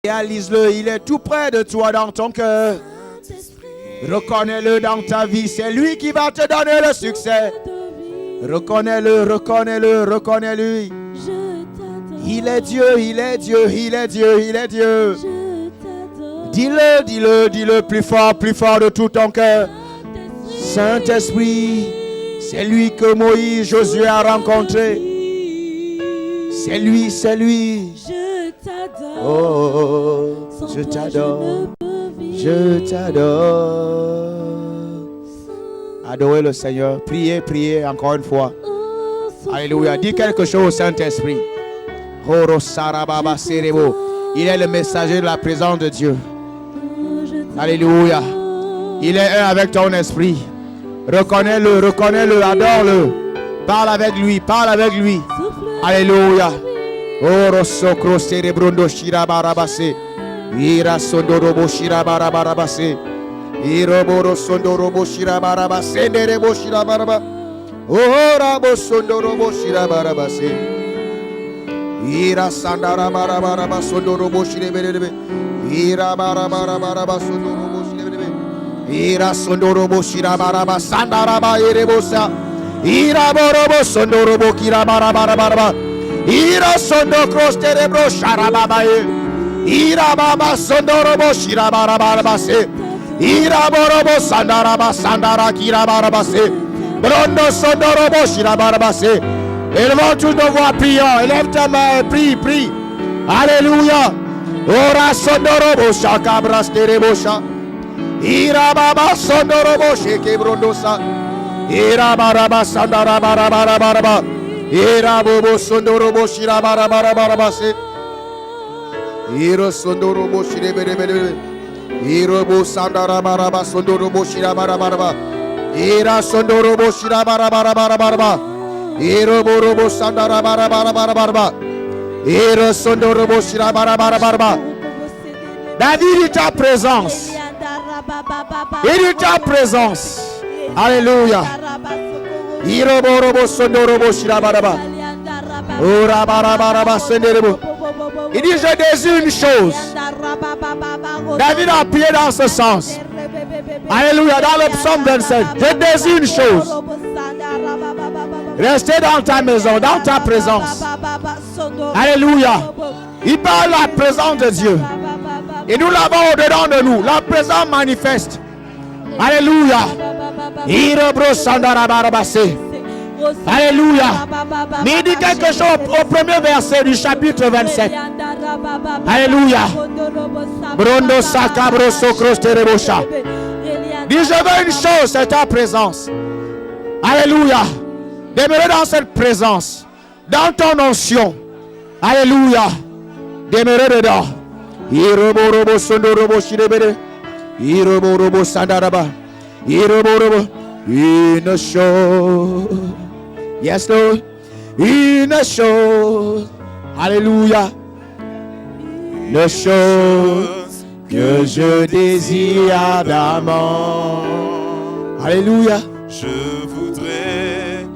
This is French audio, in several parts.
Réalise-le, il est tout près de toi dans ton cœur. Reconnais-le dans ta vie, c'est lui qui va te donner le succès. Reconnais-le, reconnais-le, reconnais-lui. Il est Dieu, il est Dieu, il est Dieu, il est Dieu. Dis-le, dis-le, dis-le plus fort de tout ton cœur. Saint-Esprit, c'est lui que Moïse, Josué a rencontré. C'est lui, c'est lui. Je t'adore. Oh, je t'adore. Je t'adore. Adorez le Seigneur. Priez, priez encore une fois. Alléluia. Dis quelque chose au Saint-Esprit. Il est le messager de la présence de Dieu. Alléluia. Il est un avec ton esprit. Reconnais-le, reconnais-le, adore-le. Parle avec lui, parle avec lui. Alléluia. Oro socro cerebrondo shirabarabase. Ira sondorobo shirabarabarabase. Iroboro sondorobo shirabarabase. Nerebo shirabaraba. Ora bo sondorobo shirabarabase. Ira sandarabaraba sondorobo shiraberebe. Ira barabaraba sondorobo shiraberebe. Ira sondorobo shirabaraba sandaraba erebosa. Ira borobo sondorobo kirabarabaraba. Ira sondo cross cerebro sharababaye. Ira baba sondorobo shirabarabase. Ira borobo sandaraba sandara kirabarabase. Brondo sondorobo shirabarabase. Élevons tous nos voix, prions. Élève ta main et prie, prie. Alléluia. Ora sondorobo shakabras terebosha. Ira baba sondorobo shekebrondosa. Ira baraba sandara baraba. Ira bobo sondorobo shira baraba se. Ira sondorobo shire bere. Ira bo sandara baraba sondorobo shira baraba. Ira sondorobo shira baraba. Ira borobo sandara baraba. Ira sondorobo shira baraba. David est ta présence. Il est ta présence. Alléluia. Iroborobo sondorobo shirabaraba. Orabaraba senderebo. Il dit je désire une chose. David a prié dans ce sens. Alléluia. Dans le psaume 27. Je désire une chose. Restez dans ta maison, dans ta présence. Alléluia. Il parle de la présence de Dieu. Et nous l'avons au-dedans de nous. La présence manifeste. Alléluia. Alléluia. Mais il dit quelque chose au premier verset du chapitre 27. Alléluia. Brondo sakabro sokros terebosha. Dis je veux une chose, c'est ta présence. Alléluia. Demeurer dans cette présence. Dans ton onction. Alléluia. Demeurer dedans. Iroborobo sondorobo shirebere. Iroborobo sandaraba. Iroborobo. Une chose. Yes, Lord. Une chose. Alléluia. Une chose que je désire ardemment. Alléluia. Je voudrais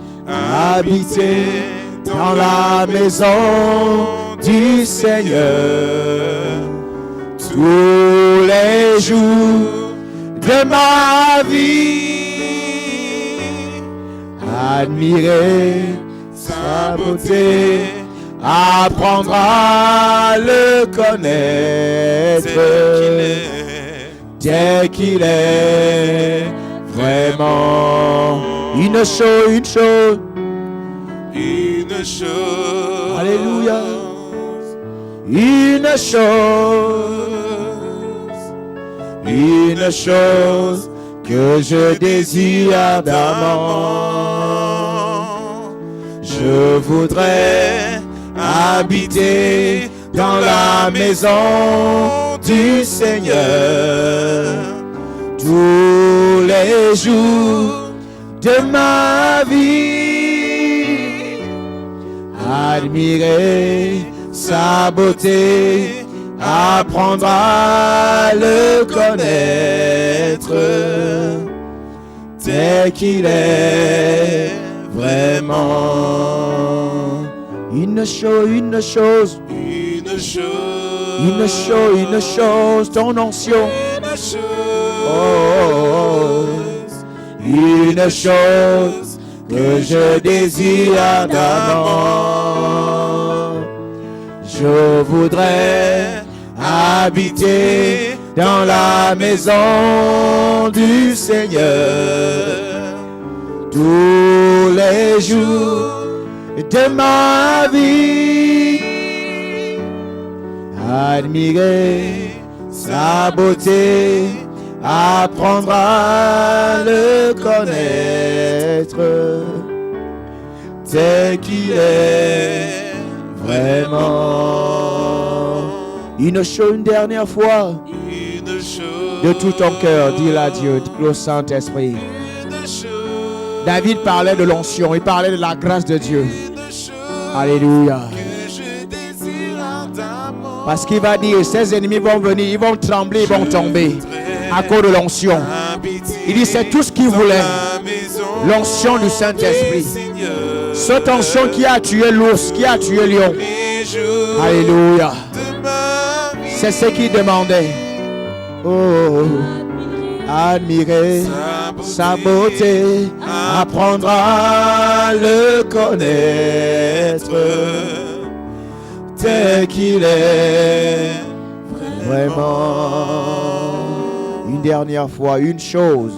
habiter dans la maison du Seigneur tous les jours de ma vie. Admirer sa beauté, apprendre à le connaître dès qu'il est vraiment une chose. Alléluia. Une chose que je désire ardemment. Je voudrais habiter dans la maison du Seigneur tous les jours de ma vie. Admirer sa beauté, apprendre à le connaître dès qu'il est vraiment une chose Une chose, ton onction. Une chose que je désire ardemment. Je voudrais habiter dans la maison du Seigneur tous les jours de ma vie. Admirer sa beauté, apprendre à le connaître tel qu'il est vraiment. Une dernière fois, de tout ton cœur, dis-le à Dieu, dis-le au Saint-Esprit. David parlait de l'onction, il parlait de la grâce de Dieu. Alléluia. Parce qu'il va dire, ses ennemis vont venir, ils vont trembler, ils vont tomber à cause de l'onction. Il dit, c'est tout ce qu'il voulait. L'onction du Saint-Esprit. Cette onction qui a tué l'ours, qui a tué le lion. Alléluia. C'est ce qu'il demandait. Oh, admirer sa beauté, apprendre à le connaître tel qu'il est vraiment. Une dernière fois, une chose.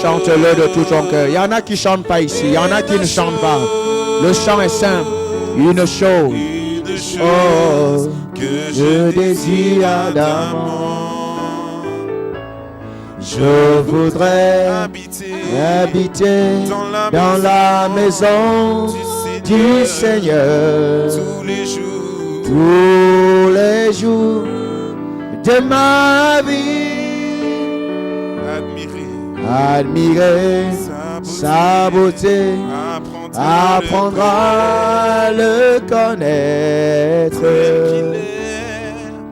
Chante-le de tout ton cœur. Il y en a qui ne chantent pas ici, il y en a qui ne chantent pas. Le chant est simple. Une chose. Oh, que je désire ardemment. Je voudrais habiter dans la maison du Seigneur tous les jours de ma vie. Admirer sa beauté, apprendre à le connaître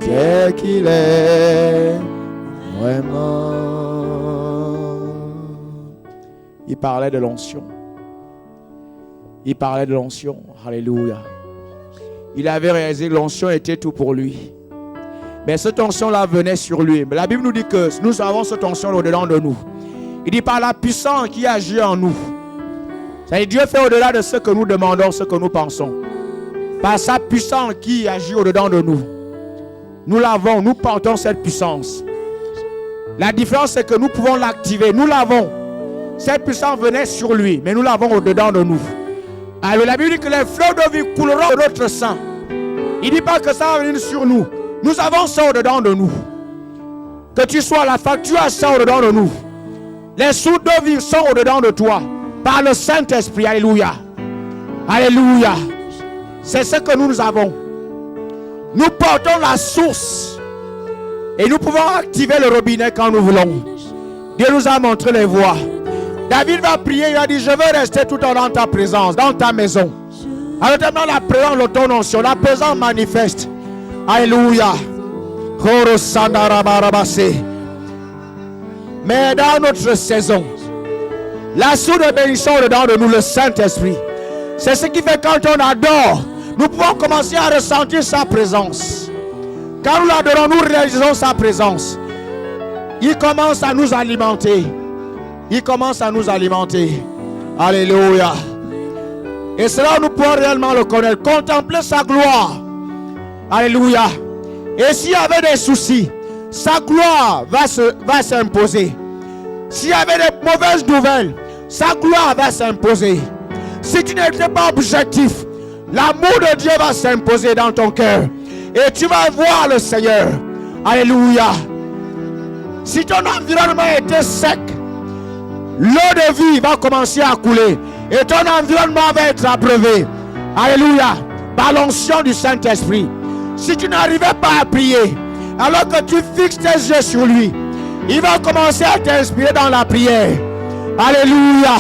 tel qu'il est vraiment. Il parlait de l'onction. Il parlait de l'onction. Alléluia. Il avait réalisé que l'onction était tout pour lui. Mais cette onction-là venait sur lui. Mais la Bible nous dit que nous avons cette onction au-dedans de nous. Il dit par la puissance qui agit en nous. C'est-à-dire Dieu fait au-delà de ce que nous demandons, ce que nous pensons. Par sa puissance qui agit au-dedans de nous. Nous l'avons, nous portons cette puissance. La différence c'est que nous pouvons l'activer. Nous l'avons. Cette puissance venait sur lui, mais nous l'avons au-dedans de nous. Alors la Bible dit que les flots de vie couleront de notre sang. Il ne dit pas que ça va venir sur nous. Nous avons ça au-dedans de nous. Que tu sois à la fac, tu as ça au-dedans de nous. Les sources de vie sont au-dedans de toi. Par le Saint-Esprit. Alléluia. Alléluia. C'est ce que nous avons. Nous portons la source. Et nous pouvons activer le robinet quand nous voulons. Dieu nous a montré les voies. David va prier, il a dit, je veux rester tout le temps dans ta présence, dans ta maison. Alors maintenant la présence de ton onction, la présence manifeste. Alléluia. Mais dans notre saison, la source de bénédiction dedans de nous, le Saint-Esprit. C'est ce qui fait quand on adore, nous pouvons commencer à ressentir sa présence. Quand nous l'adorons, nous réalisons sa présence. Il commence à nous alimenter. Il commence à nous alimenter. Alléluia. Et cela, nous pouvons réellement le connaître. Contempler sa gloire. Alléluia. Et s'il y avait des soucis, sa gloire va s'imposer. S'il y avait des mauvaises nouvelles, sa gloire va s'imposer. Si tu n'étais pas objectif, l'amour de Dieu va s'imposer dans ton cœur. Et tu vas voir le Seigneur. Alléluia. Si ton environnement était sec, l'eau de vie va commencer à couler. Et ton environnement va être abreuvé. Alléluia. Par l'onction du Saint-Esprit. Si tu n'arrivais pas à prier, alors que tu fixes tes yeux sur lui, il va commencer à t'inspirer dans la prière. Alléluia.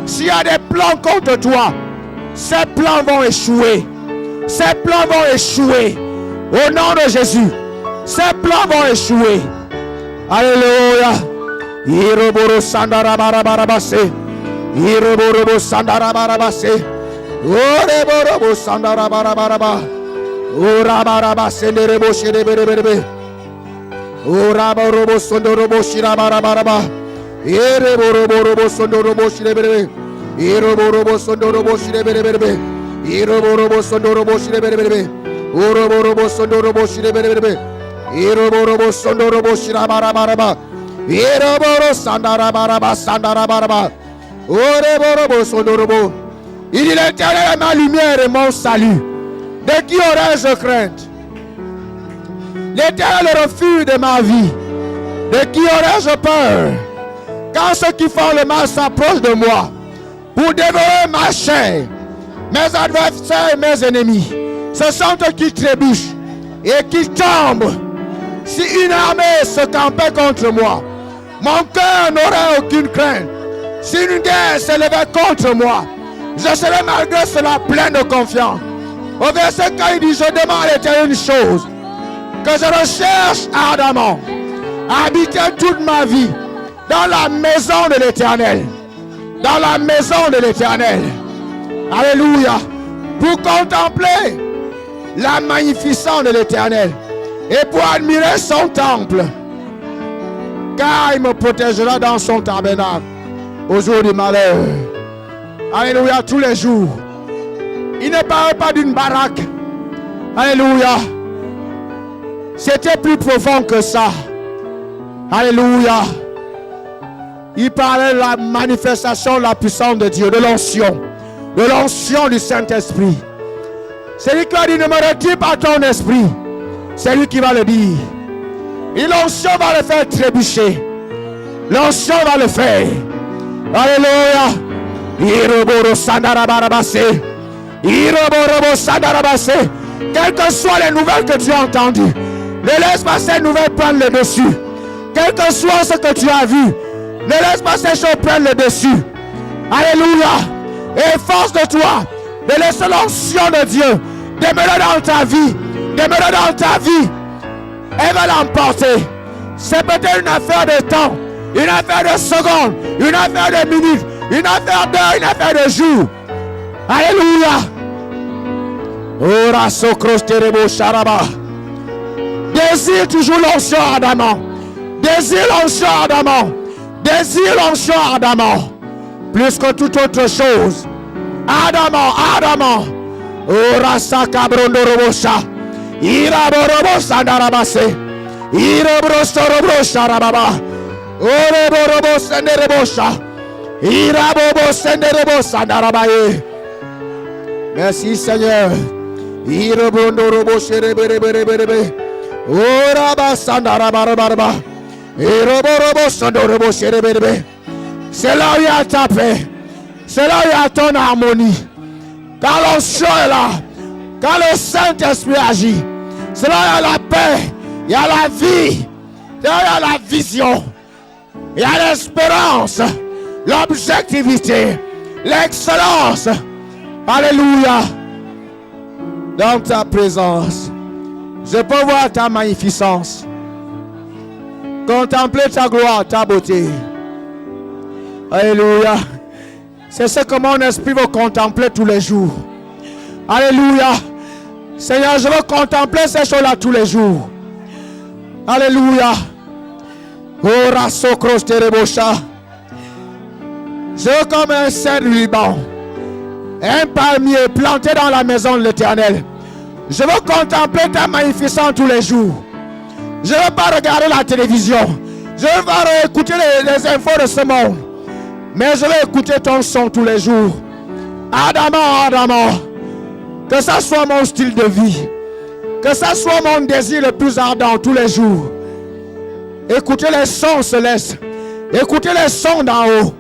S'il y a des plans contre toi, ces plans vont échouer. Ces plans vont échouer. Au nom de Jésus, ces plans vont échouer. Alléluia. Iroborobo Sandarabarabase. Oreborobo Sandarabaraba. Urabaraba Senderebo Shireberebe. Uraborobo Sondorobo Shirabarabaraba. Ereborobo Sondorobo Shireberebe. Iroborobo Sondorobo Shireberebe. Iroborobo Sondorobo Shireberebe. Uroborobo Sondorobo Shireberebe. Iroborobo Sondorobo Shirabarabaraba. Iroboro Sandarabaraba Sandarabaraba. Oreborobo Sondorobo. Il dit l'Éternel est ma lumière et mon salut. De qui aurais-je crainte? L'Éternel est le refuge de ma vie. De qui aurais-je peur? Quand ceux qui font le mal s'approchent de moi pour dévorer ma chair, mes adversaires et mes ennemis, ce sont eux qui trébuchent et qui tombent. Si une armée se campait contre moi, mon cœur n'aurait aucune crainte. Si une guerre s'élevait contre moi, je serais malgré cela plein de confiance. Au verset 4, il dit, je demande à l'Éternel une chose, que je recherche ardemment, habiter toute ma vie dans la maison de l'Éternel. Dans la maison de l'Éternel. Alléluia. Pour contempler la magnificence de l'Éternel et pour admirer son temple. Car il me protégera dans son tabernacle au jour du malheur. Alléluia, tous les jours. Il ne parlait pas d'une baraque. Alléluia. C'était plus profond que ça. Alléluia. Il parlait de la manifestation de la puissance de Dieu, de l'onction du Saint-Esprit. C'est lui qui a dit, ne me retire pas ton esprit. C'est lui qui va le dire. Et l'onction va le faire trébucher. L'onction va le faire. Alléluia. Iroboro Sandarabarabase. Iroboro Sandarabase. Quelles que soient les nouvelles que tu as entendues, ne laisse pas ces nouvelles prendre le dessus. Quel que soit ce que tu as vu, ne laisse pas ces choses prendre le dessus. Alléluia. Et force de toi de laisser l'onction de Dieu demeurer dans ta vie. Demeurer dans ta vie. Elle va l'emporter. C'est peut-être une affaire de temps, une affaire de secondes, une affaire de minutes, une affaire d'heures, une affaire de jours. Alléluia. Ora sokrosterebo sharaba. Désire toujours l'onction ardemment. Désire l'onction ardemment. Désire l'onction ardemment. Plus que toute autre chose. Ardemment, ardemment. Ora sakabrondorobosha. Iraborobo sandarabase. Irobrosorobro sharababa. Oreborobo senderebosha. Irabobo senderebo sandarabaye. Merci Seigneur. Irobondorobo sherebereberebe. Oraba sandarabaraba. Iroborobo sandorobo shereberebe. C'est là où il y a ta paix. C'est là où il y a ton harmonie. Quand l'onction est là, quand le Saint-Esprit agit, c'est là où il y a la paix, il y a la vie, il y a la vision, il y a l'espérance, l'objectivité, l'excellence. Alléluia. Dans ta présence, je peux voir ta magnificence, contempler ta gloire, ta beauté. Alléluia. C'est ce que mon esprit veut contempler tous les jours. Alléluia. Seigneur, je veux contempler ces choses-là tous les jours. Alléluia. Ora sokros terebosha. Je veux comme un cèdre du Liban, un palmier planté dans la maison de l'Éternel. Je veux contempler ta magnificence tous les jours. Je ne veux pas regarder la télévision. Je ne veux pas écouter les infos de ce monde. Mais je vais écouter ton son tous les jours. Ardemment, ardemment. Que ça soit mon style de vie. Que ça soit mon désir le plus ardent tous les jours. Écoutez les sons célestes. Écoutez les sons d'en haut.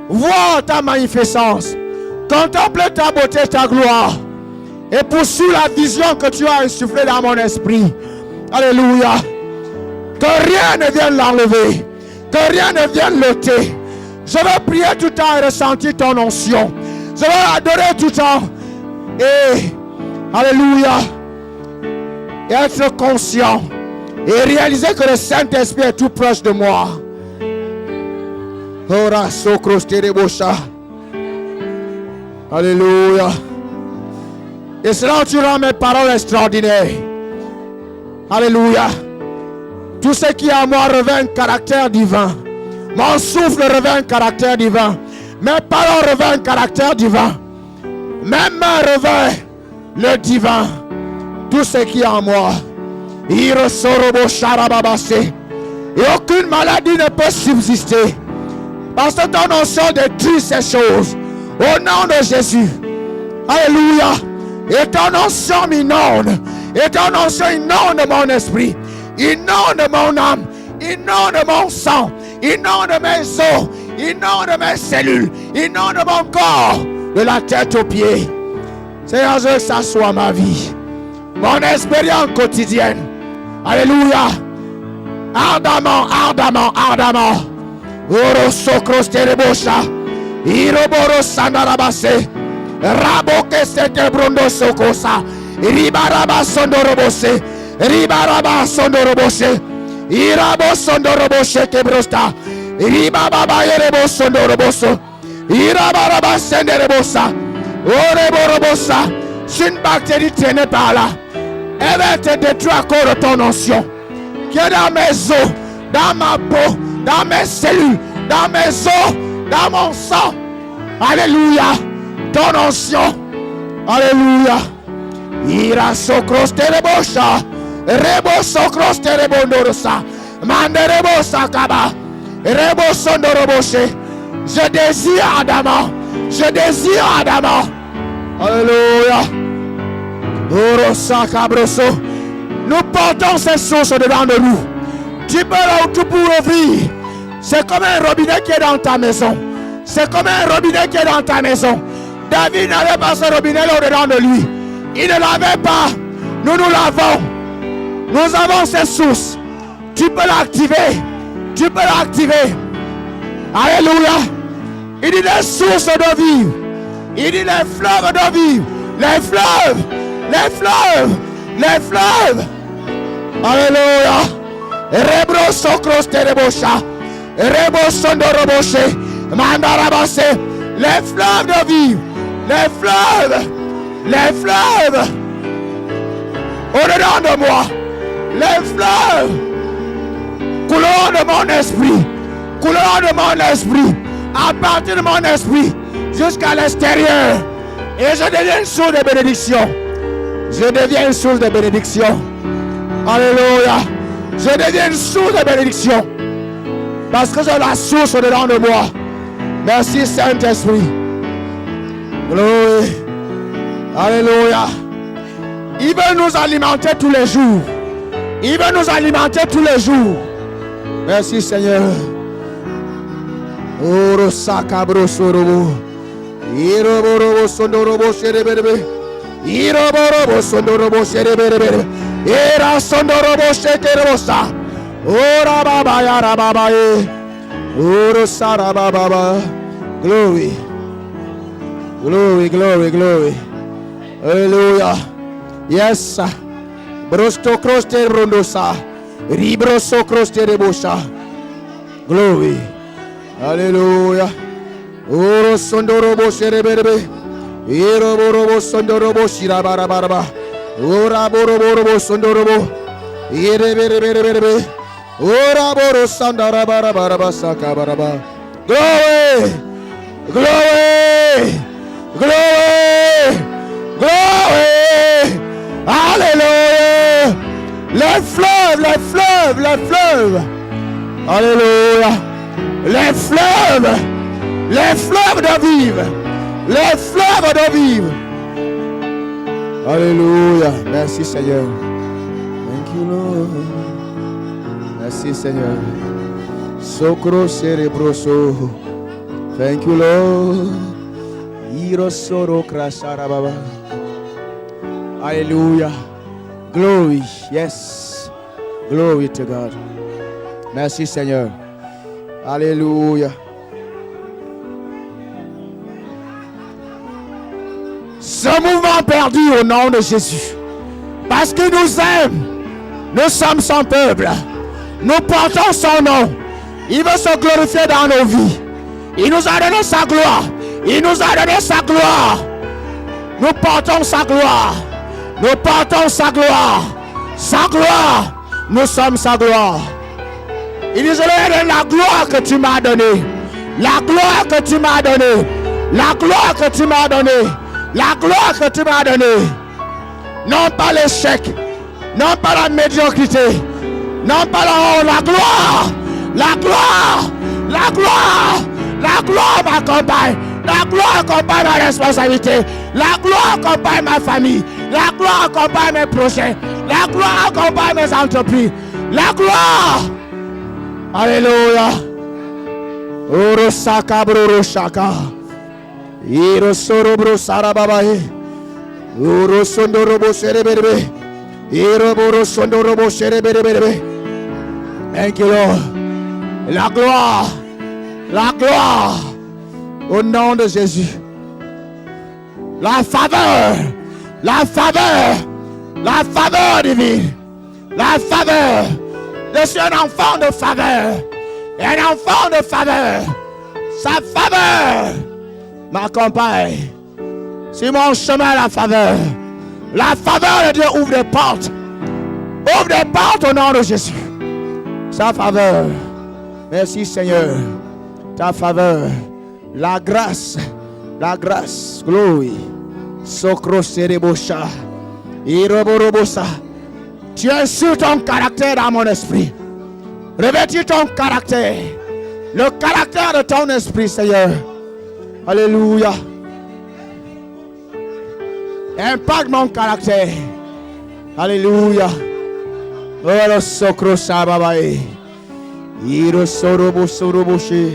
Voir ta magnificence. Contempler ta beauté, ta gloire. Et poursuivre la vision que tu as insufflée dans mon esprit. Alléluia. Que rien ne vienne l'enlever. Que rien ne vienne l'ôter. Je veux prier tout le temps et ressentir ton onction. Je veux adorer tout le temps. Et, alléluia, et être conscient. Et réaliser que le Saint-Esprit est tout proche de moi. Ora sokros terebosha. Alléluia. Et c'est là où tu rends mes paroles extraordinaires. Alléluia. Tout ce qui est à moi revêt un caractère divin. Mon souffle revêt un caractère divin. Mes paroles revêtent un caractère divin. Mes mains revêtent le divin. Tout ce qui est en moi. Et aucune maladie ne peut subsister. Parce que ton onction détruit ces choses. Au nom de Jésus. Alléluia. Et ton onction m'inonde. Et ton onction inonde mon esprit. Inonde mon âme. Inonde mon sang. Inonde mes os. Inonde mes cellules. Inonde mon corps. De la tête aux pieds. Seigneur, je veux que ça soit ma vie. Mon expérience quotidienne. Alléluia. Ardemment, ardemment, ardemment. Oro sokros terebosha. Iroboro sandarabase. Raboke sete brundo sokosa. Ribaraba sondorobose. Ribaraba sondorobose. Irabo sondorobose kebrosta. Ribaba yerebo sondoroboso. Irabaraba senderebosa. Oreborobosa. Si une bactérie traînée par là, elle va te détruire à cause de ton onction. Qui est dans mes os, dans ma peau, dans mes cellules, dans mes os, dans mon sang. Alléluia. Ton onction. Alléluia. Ira sokros terebosha. Rebo sokros terebondorosa. Manderebo sakaba. Rebo sondoroboshe. Je désire Adama. Je désire Adama. Alléluia. Orosa cabroso. Nous portons ces sources dedans de nous. Tu peux là où tu peux ouvrir. C'est comme un robinet qui est dans ta maison. C'est comme un robinet qui est dans ta maison. David n'avait pas ce robinet là au-dedans de lui. Il ne l'avait pas. Nous l'avons. Nous avons ces sources. Tu peux l'activer. Tu peux l'activer. Alléluia. Il dit les sources de vie. Il dit les fleuves de vie. Les fleuves. Les fleuves. Les fleuves. Alléluia. Rebro sokros terebosha. Rebo sondoroboshe. Mandarabase. Les fleuves de vie. Les fleuves. Les fleuves. Au-dedans de moi. Les fleuves. Couleur de mon esprit. Couleur de mon esprit. À partir de mon esprit. Jusqu'à l'extérieur. Et je deviens une source de bénédiction. Je deviens une source de bénédiction. Alléluia. Je deviens une source de bénédiction. Parce que j'ai la source dedans de moi. Merci Saint-Esprit. Gloire. Alléluia. Il veut nous alimenter tous les jours. Il veut nous alimenter tous les jours. Merci Seigneur. Oro sakabro sorobo. Iroborobo sondorobo sherebebe. Iroborobo sondorobo sherebebe. Era sondorobo shekerebosa. Ora baba yara baba ye. Oro saraba baba. Glory. Glory, glory, glory. Hallelujah. Yes. Brosto croste rondosa. Ribroso croste rebosha. Glory. Hallelujah. Oro sondorobo sherebebe. Iroborobo sondorobo shirabarabaraba. Ora boroborobo sondorobo. Irebereberebe. Ora boro sandarabarabaraba sakabaraba. Glory. Glory. Glory. Glory. Alléluia. Les fleuves, les fleuves, les fleuves. Alléluia. Les fleuves. Les fleuves de vivre. Les fleuves de vivre. Alléluia. Merci Seigneur. Thank you Lord. Merci Seigneur. Socro cerebroso. Thank you Lord. Irosoro krashara baba. Alléluia. Glory. Yes. Glory to God. Merci Seigneur. Alléluia. Ce mouvement perdu au nom de Jésus. Parce qu'il nous aime. Nous sommes son peuple. Nous portons son nom. Il veut se glorifier dans nos vies. Il nous a donné sa gloire. Il nous a donné sa gloire. Nous portons sa gloire. Nous portons sa gloire. Sa gloire. Nous sommes sa gloire. Il dit, je leur donne la gloire que tu m'as donnée. La gloire que tu m'as donnée. La gloire que tu m'as donnée. La gloire que tu m'as donnée. Non pas l'échec. Non pas la médiocrité. Non pas la honte. La gloire. La gloire. La gloire. La gloire m'accompagne. La gloire accompagne ma responsabilité. La gloire accompagne ma famille. La gloire accompagne mes projets. La gloire accompagne mes entreprises. La gloire. Alléluia. Orosaka broroshaka. Irosorobro sarababae. Orosondorobo sereberebe. Iroborosondorobo sereberebe. Thank you, Lord. La gloire. La gloire. Au nom de Jésus. La faveur. La faveur. La faveur divine. La faveur. Je suis un enfant de faveur. Un enfant de faveur. Sa faveur m'accompagne. Sur mon chemin, la faveur. La faveur de Dieu ouvre des portes. Ouvre des portes au nom de Jésus. Sa faveur. Merci Seigneur. Ta faveur. La grâce. La grâce. Glory. Sokro serebosha. Iroborobosa. Tu insultes ton caractère dans mon esprit. Revêtis ton caractère. Le caractère de ton esprit, Seigneur. Alléluia. Impacte mon caractère. Alléluia. Oh, le socro sababae. Iro sorobo soroboshe.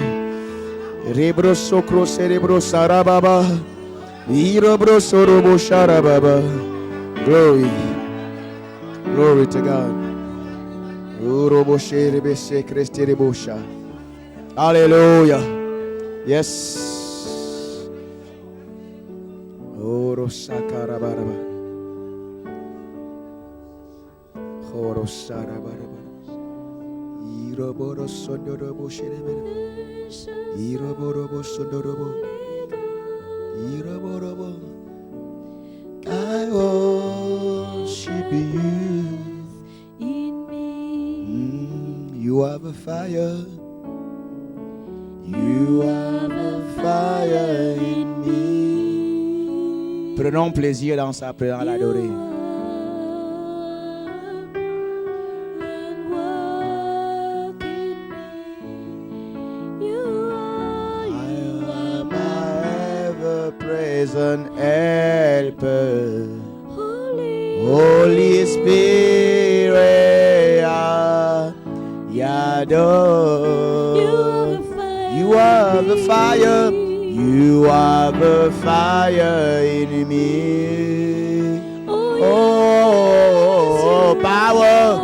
Rebro socro cerebro sarababa. Iro bro sorobo sharababa. Glory. Glory to God. Hallelujah. Yes. Oro sakarabaraba. Oro sarabaraba. Iroboro sondorobo sherebere. Iroborobo sondorobo. Iroborobo. I worship you. You have a fire. You have a fire in me. Prenons plaisir dans sa prière à l'adorer. Present helper, Holy Spirit, Yado. You are the fire. You are the fire in me. Oh, power,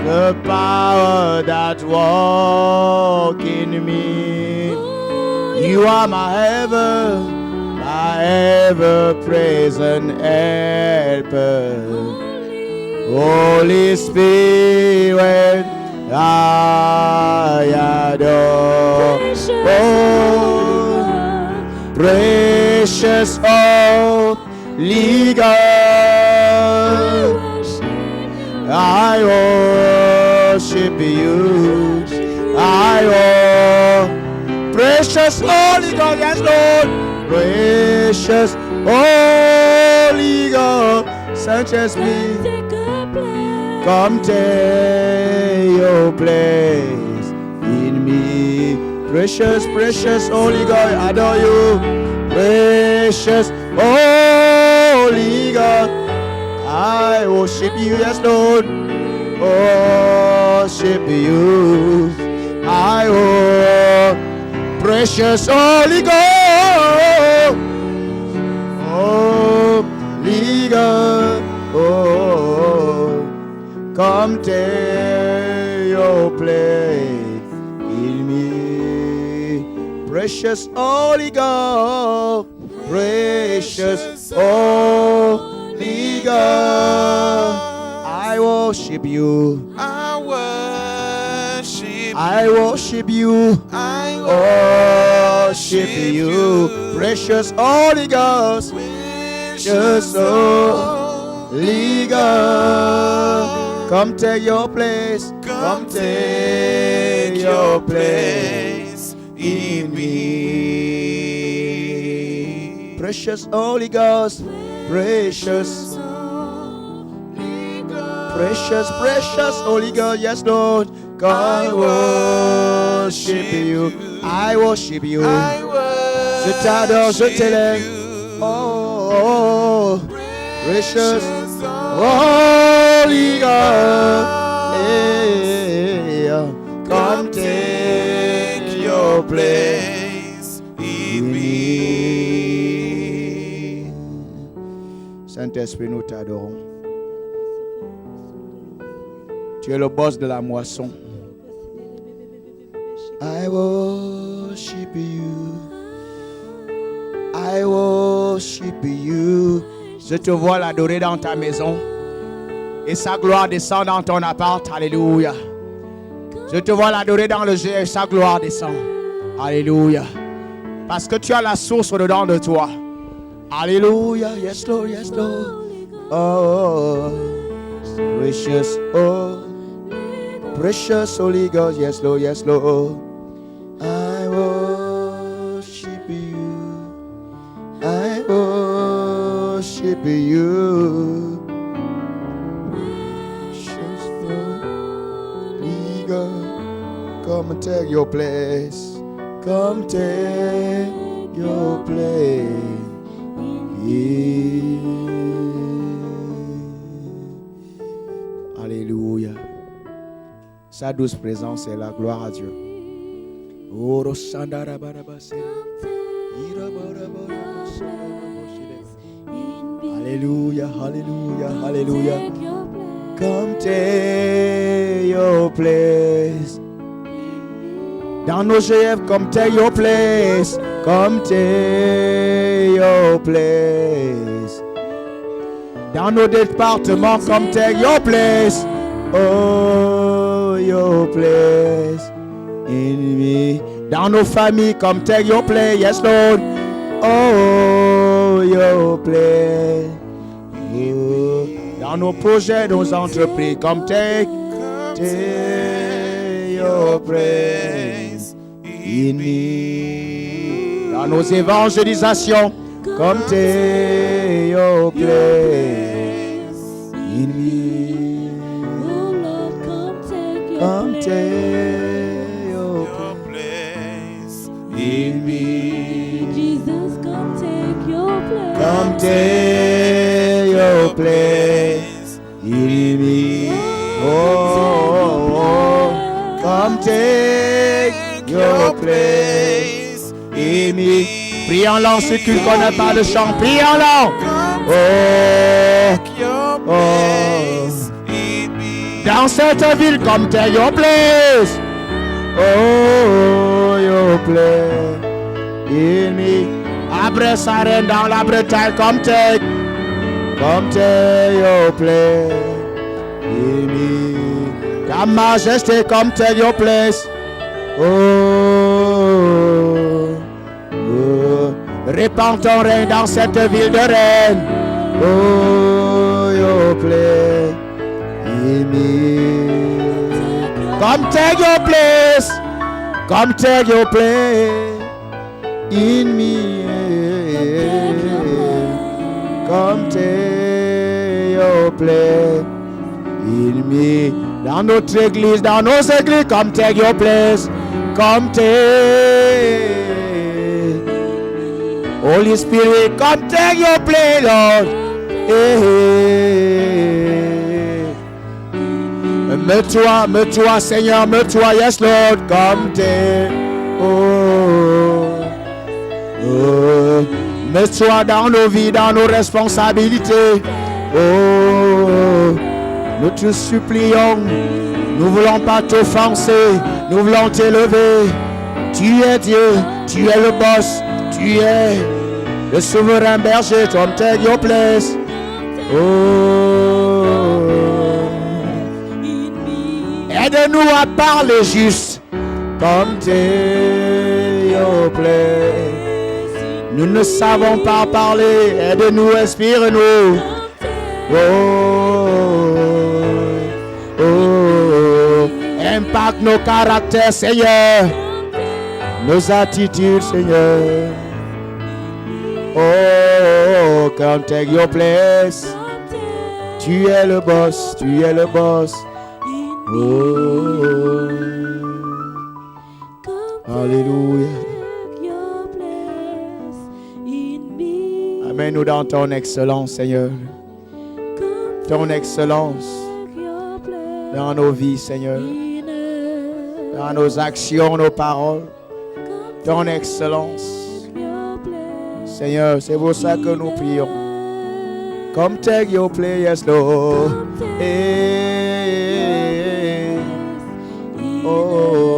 the power that walk in me. You are my ever-present helper. Holy Spirit, I adore. Precious Holy God, I worship you. Precious Holy God, yes Lord. Precious Holy God, such as me, come take your place in me. Precious, precious Holy God, I adore you. Precious Holy God, I worship you, yes Lord. Worship you, I worship. Precious Holy God, Holy God, oh, come take your place in me. Precious Holy God, precious Holy God, I worship you. I worship I worship you. I worship you. Precious Holy Ghost. Precious Holy Ghost. Come take your place. Come take your place in me. Precious Holy Ghost. Precious. Precious Holy Ghost. Yes, Lord. God worship you. I worship you. Je t'adore, je t'élève. Oh, precious Holy God. Yeah. Come take your place in me. Saint-Esprit, nous t'adorons. Tu es le boss de la moisson. I worship you. I worship you. Je te vois l'adorer dans ta maison. Et sa gloire descend dans ton appart. Alléluia. Je te vois l'adorer dans le jeu et sa gloire descend. Alléluia. Parce que tu as la source au-dedans de toi. Alléluia. Yes, Lord. Yes, Lord. Oh, precious, precious Holy Ghost. Yes, Lord. Yes, Lord. I worship you. I worship you. Precious Holy God. Come and take your place. Come take your place. Alléluia. Sa douce présence est la gloire à Dieu. Alléluia, alléluia, alléluia. Come take your place. Dans nos GF, come take your place. Come take your place. Dans nos départements, come take your place. Oh, your place in me. Dans nos familles, come take your place. Yes, Lord. Oh, your place. Oh. Dans nos projets, nos entreprises, come take your place in me. Dans nos évangélisations, come take your place in me. Oh Lord, come take your place in me. Jesus, come take your place. Come take your place in me. Oh, come take your place in me. Prions en ceux qui ne connaissent pas le chant. Prions en. Oh. Dans cette ville, come take your place. Oh, your place in me. Abre Sarène dans la Bretagne, come take your place in me. Ta majesté, come take your place. Oh, répands ton règne dans cette ville de Rennes. Oh, your place in me. Come take your place. Come take your place in me. Come take your place in me. Dans notre église, dans nos églises, come take your place. Come take. Holy Spirit, come take your place, Lord. Me-toi, Seigneur, me-toi, yes, Lord. Come take. Mets-toi dans nos vies, dans nos responsabilités. Oh, nous te supplions. Nous ne voulons pas t'offenser. Nous voulons t'élever. Tu es Dieu. Tu es le boss. Tu es le souverain berger. Come take your place. Oh, aide-nous à parler juste. Come take your place. Nous ne savons pas parler. Aide-nous, inspire-nous. Oh, oh, oh. Impacte nos caractères, Seigneur. Nos attitudes, Seigneur. Oh, come take your place. Tu es le boss, tu es le boss. Oh, alléluia. Amène-nous dans ton excellence, Seigneur. Ton excellence dans nos vies, Seigneur. Dans nos actions, nos paroles. Ton excellence. Seigneur, c'est pour ça que nous prions. Come take your place, yes, Lord. Hey, oh,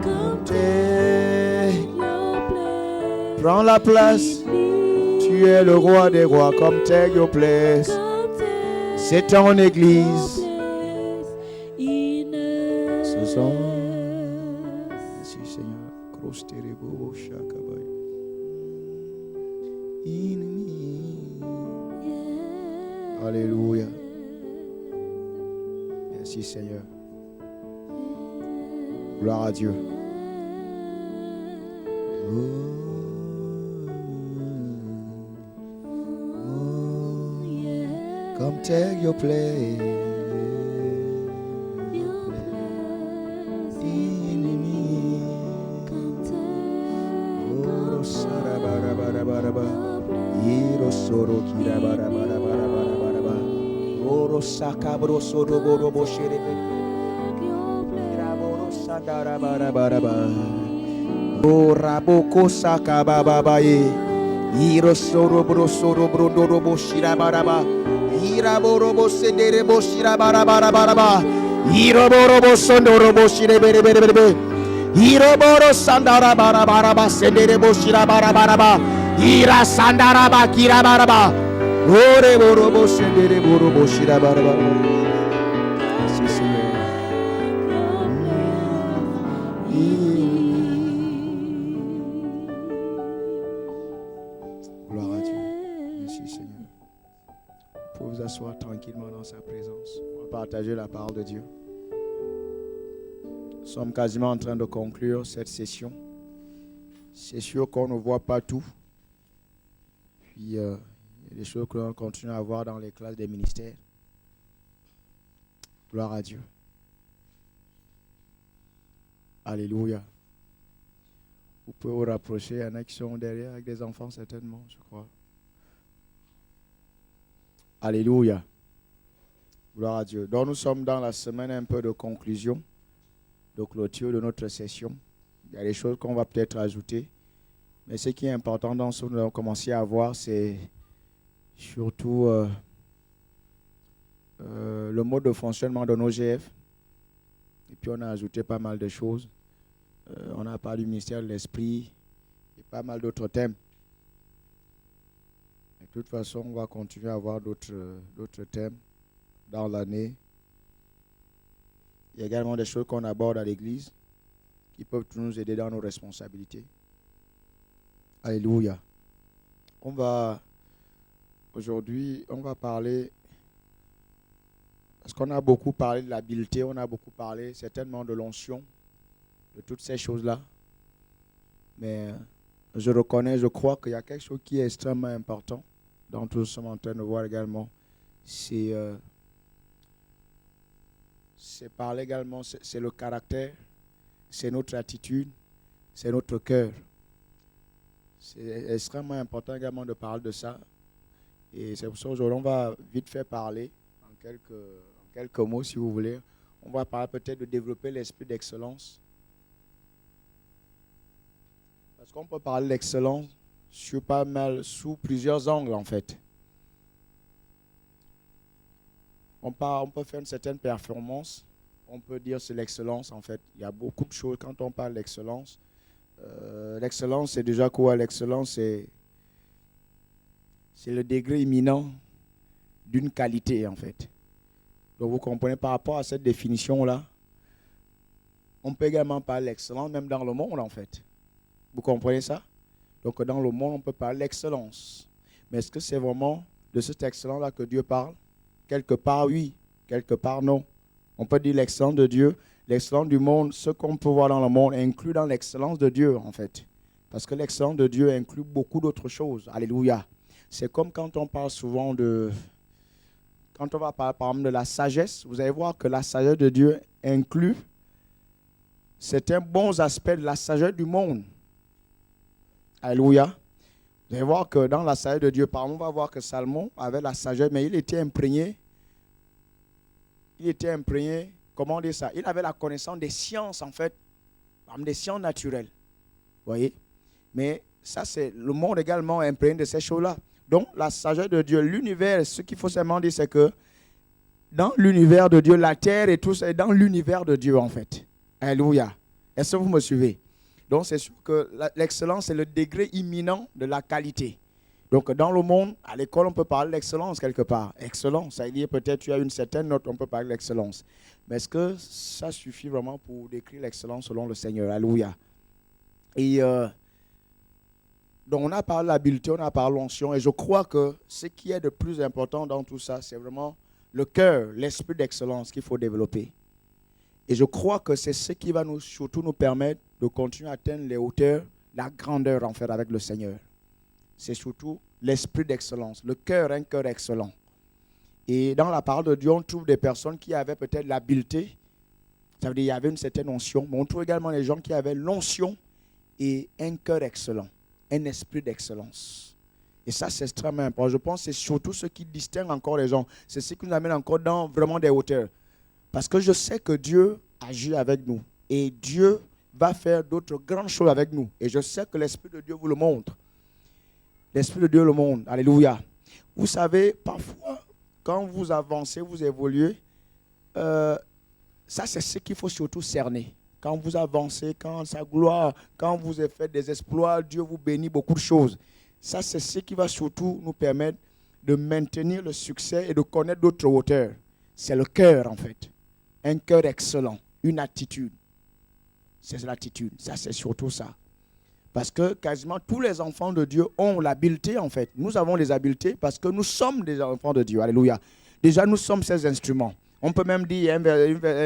come take. Prends la place. Tu es le roi des rois. Come take your place. C'est ton église. Ce sont. Merci, Seigneur. Alléluia. Merci, Seigneur. Gloire à Dieu. Come take your place. Ira sandara ba kira baraba. Ore borobo sendere borobo shira baraba. Merci Seigneur. Gloire à Dieu. Merci Seigneur. Vous pouvez vous asseoir tranquillement dans sa présence. On va partager la parole de Dieu. Nous sommes quasiment en train de conclure cette session. C'est sûr qu'on ne voit pas tout. Puis, il y a des choses que l'on continue à voir dans les classes des ministères. Gloire à Dieu. Alléluia. Vous pouvez vous rapprocher. Il y en a qui sont derrière avec des enfants, certainement, je crois. Alléluia. Gloire à Dieu. Donc, nous sommes dans la semaine un peu de conclusion, de clôture de notre session. Il y a des choses qu'on va peut-être ajouter. Mais ce qui est important dans ce que nous avons commencé à voir, c'est surtout le mode de fonctionnement de nos GF. Et puis on a ajouté pas mal de choses. On a parlé du ministère de l'Esprit et pas mal d'autres thèmes. Et de toute façon, on va continuer à avoir d'autres thèmes dans l'année. Il y a également des choses qu'on aborde à l'Église qui peuvent nous aider dans nos responsabilités. Alléluia. Aujourd'hui, on va parler, parce qu'on a beaucoup parlé de l'habileté, on a beaucoup parlé certainement de l'onction, de toutes ces choses-là. Mais je crois qu'il y a quelque chose qui est extrêmement important, dont nous sommes en train de voir également. C'est parler également, c'est le caractère, c'est notre attitude, c'est notre cœur. C'est extrêmement important également de parler de ça. Et c'est pour ça qu'aujourd'hui, on va vite fait parler, en quelques mots si vous voulez. On va parler peut-être de développer l'esprit d'excellence. Parce qu'on peut parler d'excellence sous plusieurs angles en fait. On peut faire une certaine performance. On peut dire que c'est l'excellence en fait. Il y a beaucoup de choses quand on parle d'excellence. L'excellence, c'est déjà quoi? L'excellence, c'est le degré imminent d'une qualité, en fait. Donc, vous comprenez, par rapport à cette définition-là, on peut également parler l'excellence, même dans le monde en fait. Vous comprenez ça? Donc dans le monde, on peut parler l'excellence. Mais est-ce que c'est vraiment de cette excellence-là que Dieu parle? Quelque part, oui. Quelque part, non. On peut dire l'excellence de Dieu, l'excellence du monde, ce qu'on peut voir dans le monde inclut dans l'excellence de Dieu en fait. Parce que l'excellence de Dieu inclut beaucoup d'autres choses. Alléluia. C'est comme quand on parle souvent de... Quand on va parler par exemple de la sagesse, vous allez voir que la sagesse de Dieu inclut certains bons aspects de la sagesse du monde. Alléluia. Vous allez voir que dans la sagesse de Dieu, par exemple, on va voir que Salomon avait la sagesse, mais il était imprégné, comment dire ça? Il avait la connaissance des sciences en fait, par exemple des sciences naturelles. Vous voyez? Mais ça, c'est le monde également imprégné de ces choses-là. Donc, la sagesse de Dieu, l'univers, ce qu'il faut seulement dire, c'est que dans l'univers de Dieu, la terre et tout ça est dans l'univers de Dieu, en fait. Alléluia. Est-ce que vous me suivez? Donc, c'est sûr que l'excellence, c'est le degré imminent de la qualité. Donc, dans le monde, à l'école, on peut parler d'excellence quelque part. Excellence, ça veut dire peut-être tu as une certaine note, on peut parler d'excellence. Mais est-ce que ça suffit vraiment pour décrire l'excellence selon le Seigneur? Alléluia. Et... donc, on a parlé de l'habileté, on a parlé de l'onction, et je crois que ce qui est de plus important dans tout ça, c'est vraiment le cœur, l'esprit d'excellence qu'il faut développer. Et je crois que c'est ce qui va surtout nous permettre de continuer à atteindre les hauteurs, la grandeur en fait avec le Seigneur. C'est surtout l'esprit d'excellence, le cœur, un cœur excellent. Et dans la parole de Dieu, on trouve des personnes qui avaient peut-être l'habileté, ça veut dire qu'il y avait une certaine onction, mais on trouve également des gens qui avaient l'onction et un cœur excellent. Un esprit d'excellence. Et ça, c'est extrêmement important. Je pense que c'est surtout ce qui distingue encore les gens. C'est ce qui nous amène encore dans vraiment des hauteurs. Parce que je sais que Dieu agit avec nous. Et Dieu va faire d'autres grandes choses avec nous. Et je sais que l'Esprit de Dieu vous le montre. L'Esprit de Dieu le montre. Alléluia. Vous savez, parfois, quand vous avancez, vous évoluez, ça, c'est ce qu'il faut surtout cerner. Quand vous avancez, quand sa gloire, quand vous avez fait des exploits, Dieu vous bénit beaucoup de choses. Ça, c'est ce qui va surtout nous permettre de maintenir le succès et de connaître d'autres hauteurs. C'est le cœur, en fait. Un cœur excellent, une attitude. C'est l'attitude. Ça, c'est surtout ça. Parce que quasiment tous les enfants de Dieu ont l'habileté, en fait. Nous avons les habiletés parce que nous sommes des enfants de Dieu. Alléluia. Déjà, nous sommes ces instruments. On peut même dire, il y a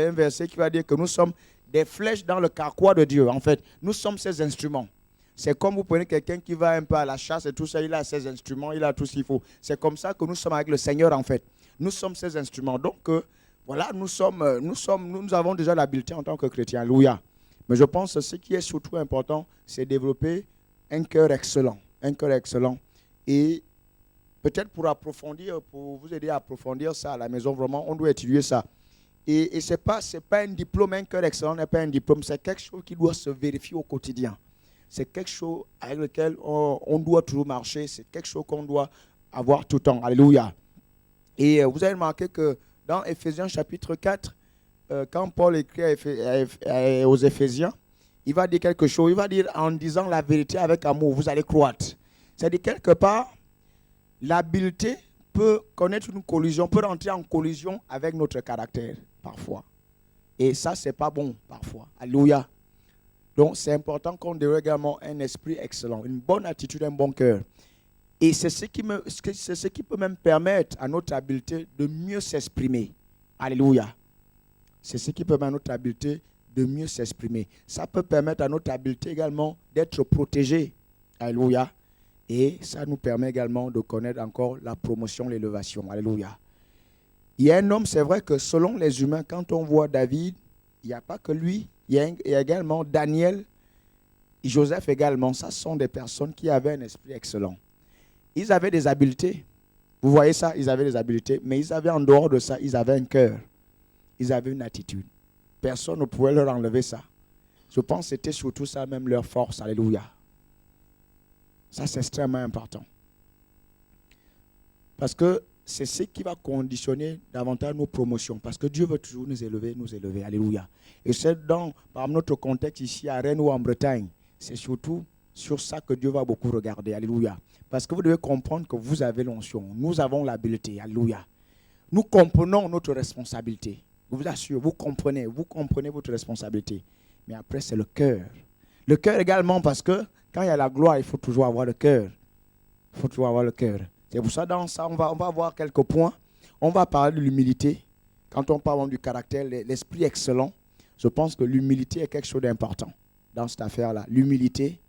un verset qui va dire que nous sommes des flèches dans le carquois de Dieu. En fait, nous sommes ces instruments. C'est comme vous prenez quelqu'un qui va un peu à la chasse et tout ça, il a ses instruments, il a tout ce qu'il faut. C'est comme ça que nous sommes avec le Seigneur, en fait. Nous sommes ces instruments. Donc, voilà, nous avons déjà l'habileté en tant que chrétiens. Alléluia. Mais je pense que ce qui est surtout important, c'est développer un cœur excellent. Un cœur excellent. Et peut-être pour approfondir, pour vous aider à approfondir ça à la maison, vraiment, on doit étudier ça. Et ce n'est pas un diplôme, un cœur excellent n'est pas un diplôme, c'est quelque chose qui doit se vérifier au quotidien. C'est quelque chose avec lequel on doit toujours marcher, c'est quelque chose qu'on doit avoir tout le temps. Alléluia. Et vous avez remarqué que dans Éphésiens chapitre 4, quand Paul écrit aux Éphésiens, il va dire quelque chose, il va dire en disant la vérité avec amour, vous allez croître. C'est-à-dire quelque part, l'habileté peut connaître une collision, peut rentrer en collision avec notre caractère, parfois. Et ça, ce n'est pas bon, parfois. Alléluia. Donc, c'est important qu'on développe également un esprit excellent, une bonne attitude, un bon cœur. Et c'est ce qui peut même permettre à notre habileté de mieux s'exprimer. Alléluia. C'est ce qui permet à notre habileté de mieux s'exprimer. Ça peut permettre à notre habileté également d'être protégé. Alléluia. Et ça nous permet également de connaître encore la promotion, l'élévation. Alléluia. Il y a un homme, c'est vrai que selon les humains, quand on voit David, il n'y a pas que lui. Il y a également Daniel et Joseph également. Ça sont des personnes qui avaient un esprit excellent. Ils avaient des habiletés. Vous voyez ça, ils avaient des habiletés. Mais ils avaient en dehors de ça, ils avaient un cœur. Ils avaient une attitude. Personne ne pouvait leur enlever ça. Je pense que c'était surtout ça même leur force. Alléluia. Ça, c'est extrêmement important. Parce que c'est ce qui va conditionner davantage nos promotions. Parce que Dieu veut toujours nous élever, nous élever. Alléluia. Et c'est par notre contexte ici à Rennes ou en Bretagne, c'est surtout sur ça que Dieu va beaucoup regarder. Alléluia. Parce que vous devez comprendre que vous avez l'onction. Nous avons l'habileté. Alléluia. Nous comprenons notre responsabilité. Je vous assure, vous comprenez votre responsabilité. Mais après, c'est le cœur. Le cœur également parce que quand il y a la gloire, il faut toujours avoir le cœur. Il faut toujours avoir le cœur. C'est pour ça, dans ça, on va voir quelques points. On va parler de l'humilité. Quand on parle du caractère, l'esprit excellent, je pense que l'humilité est quelque chose d'important dans cette affaire-là. L'humilité,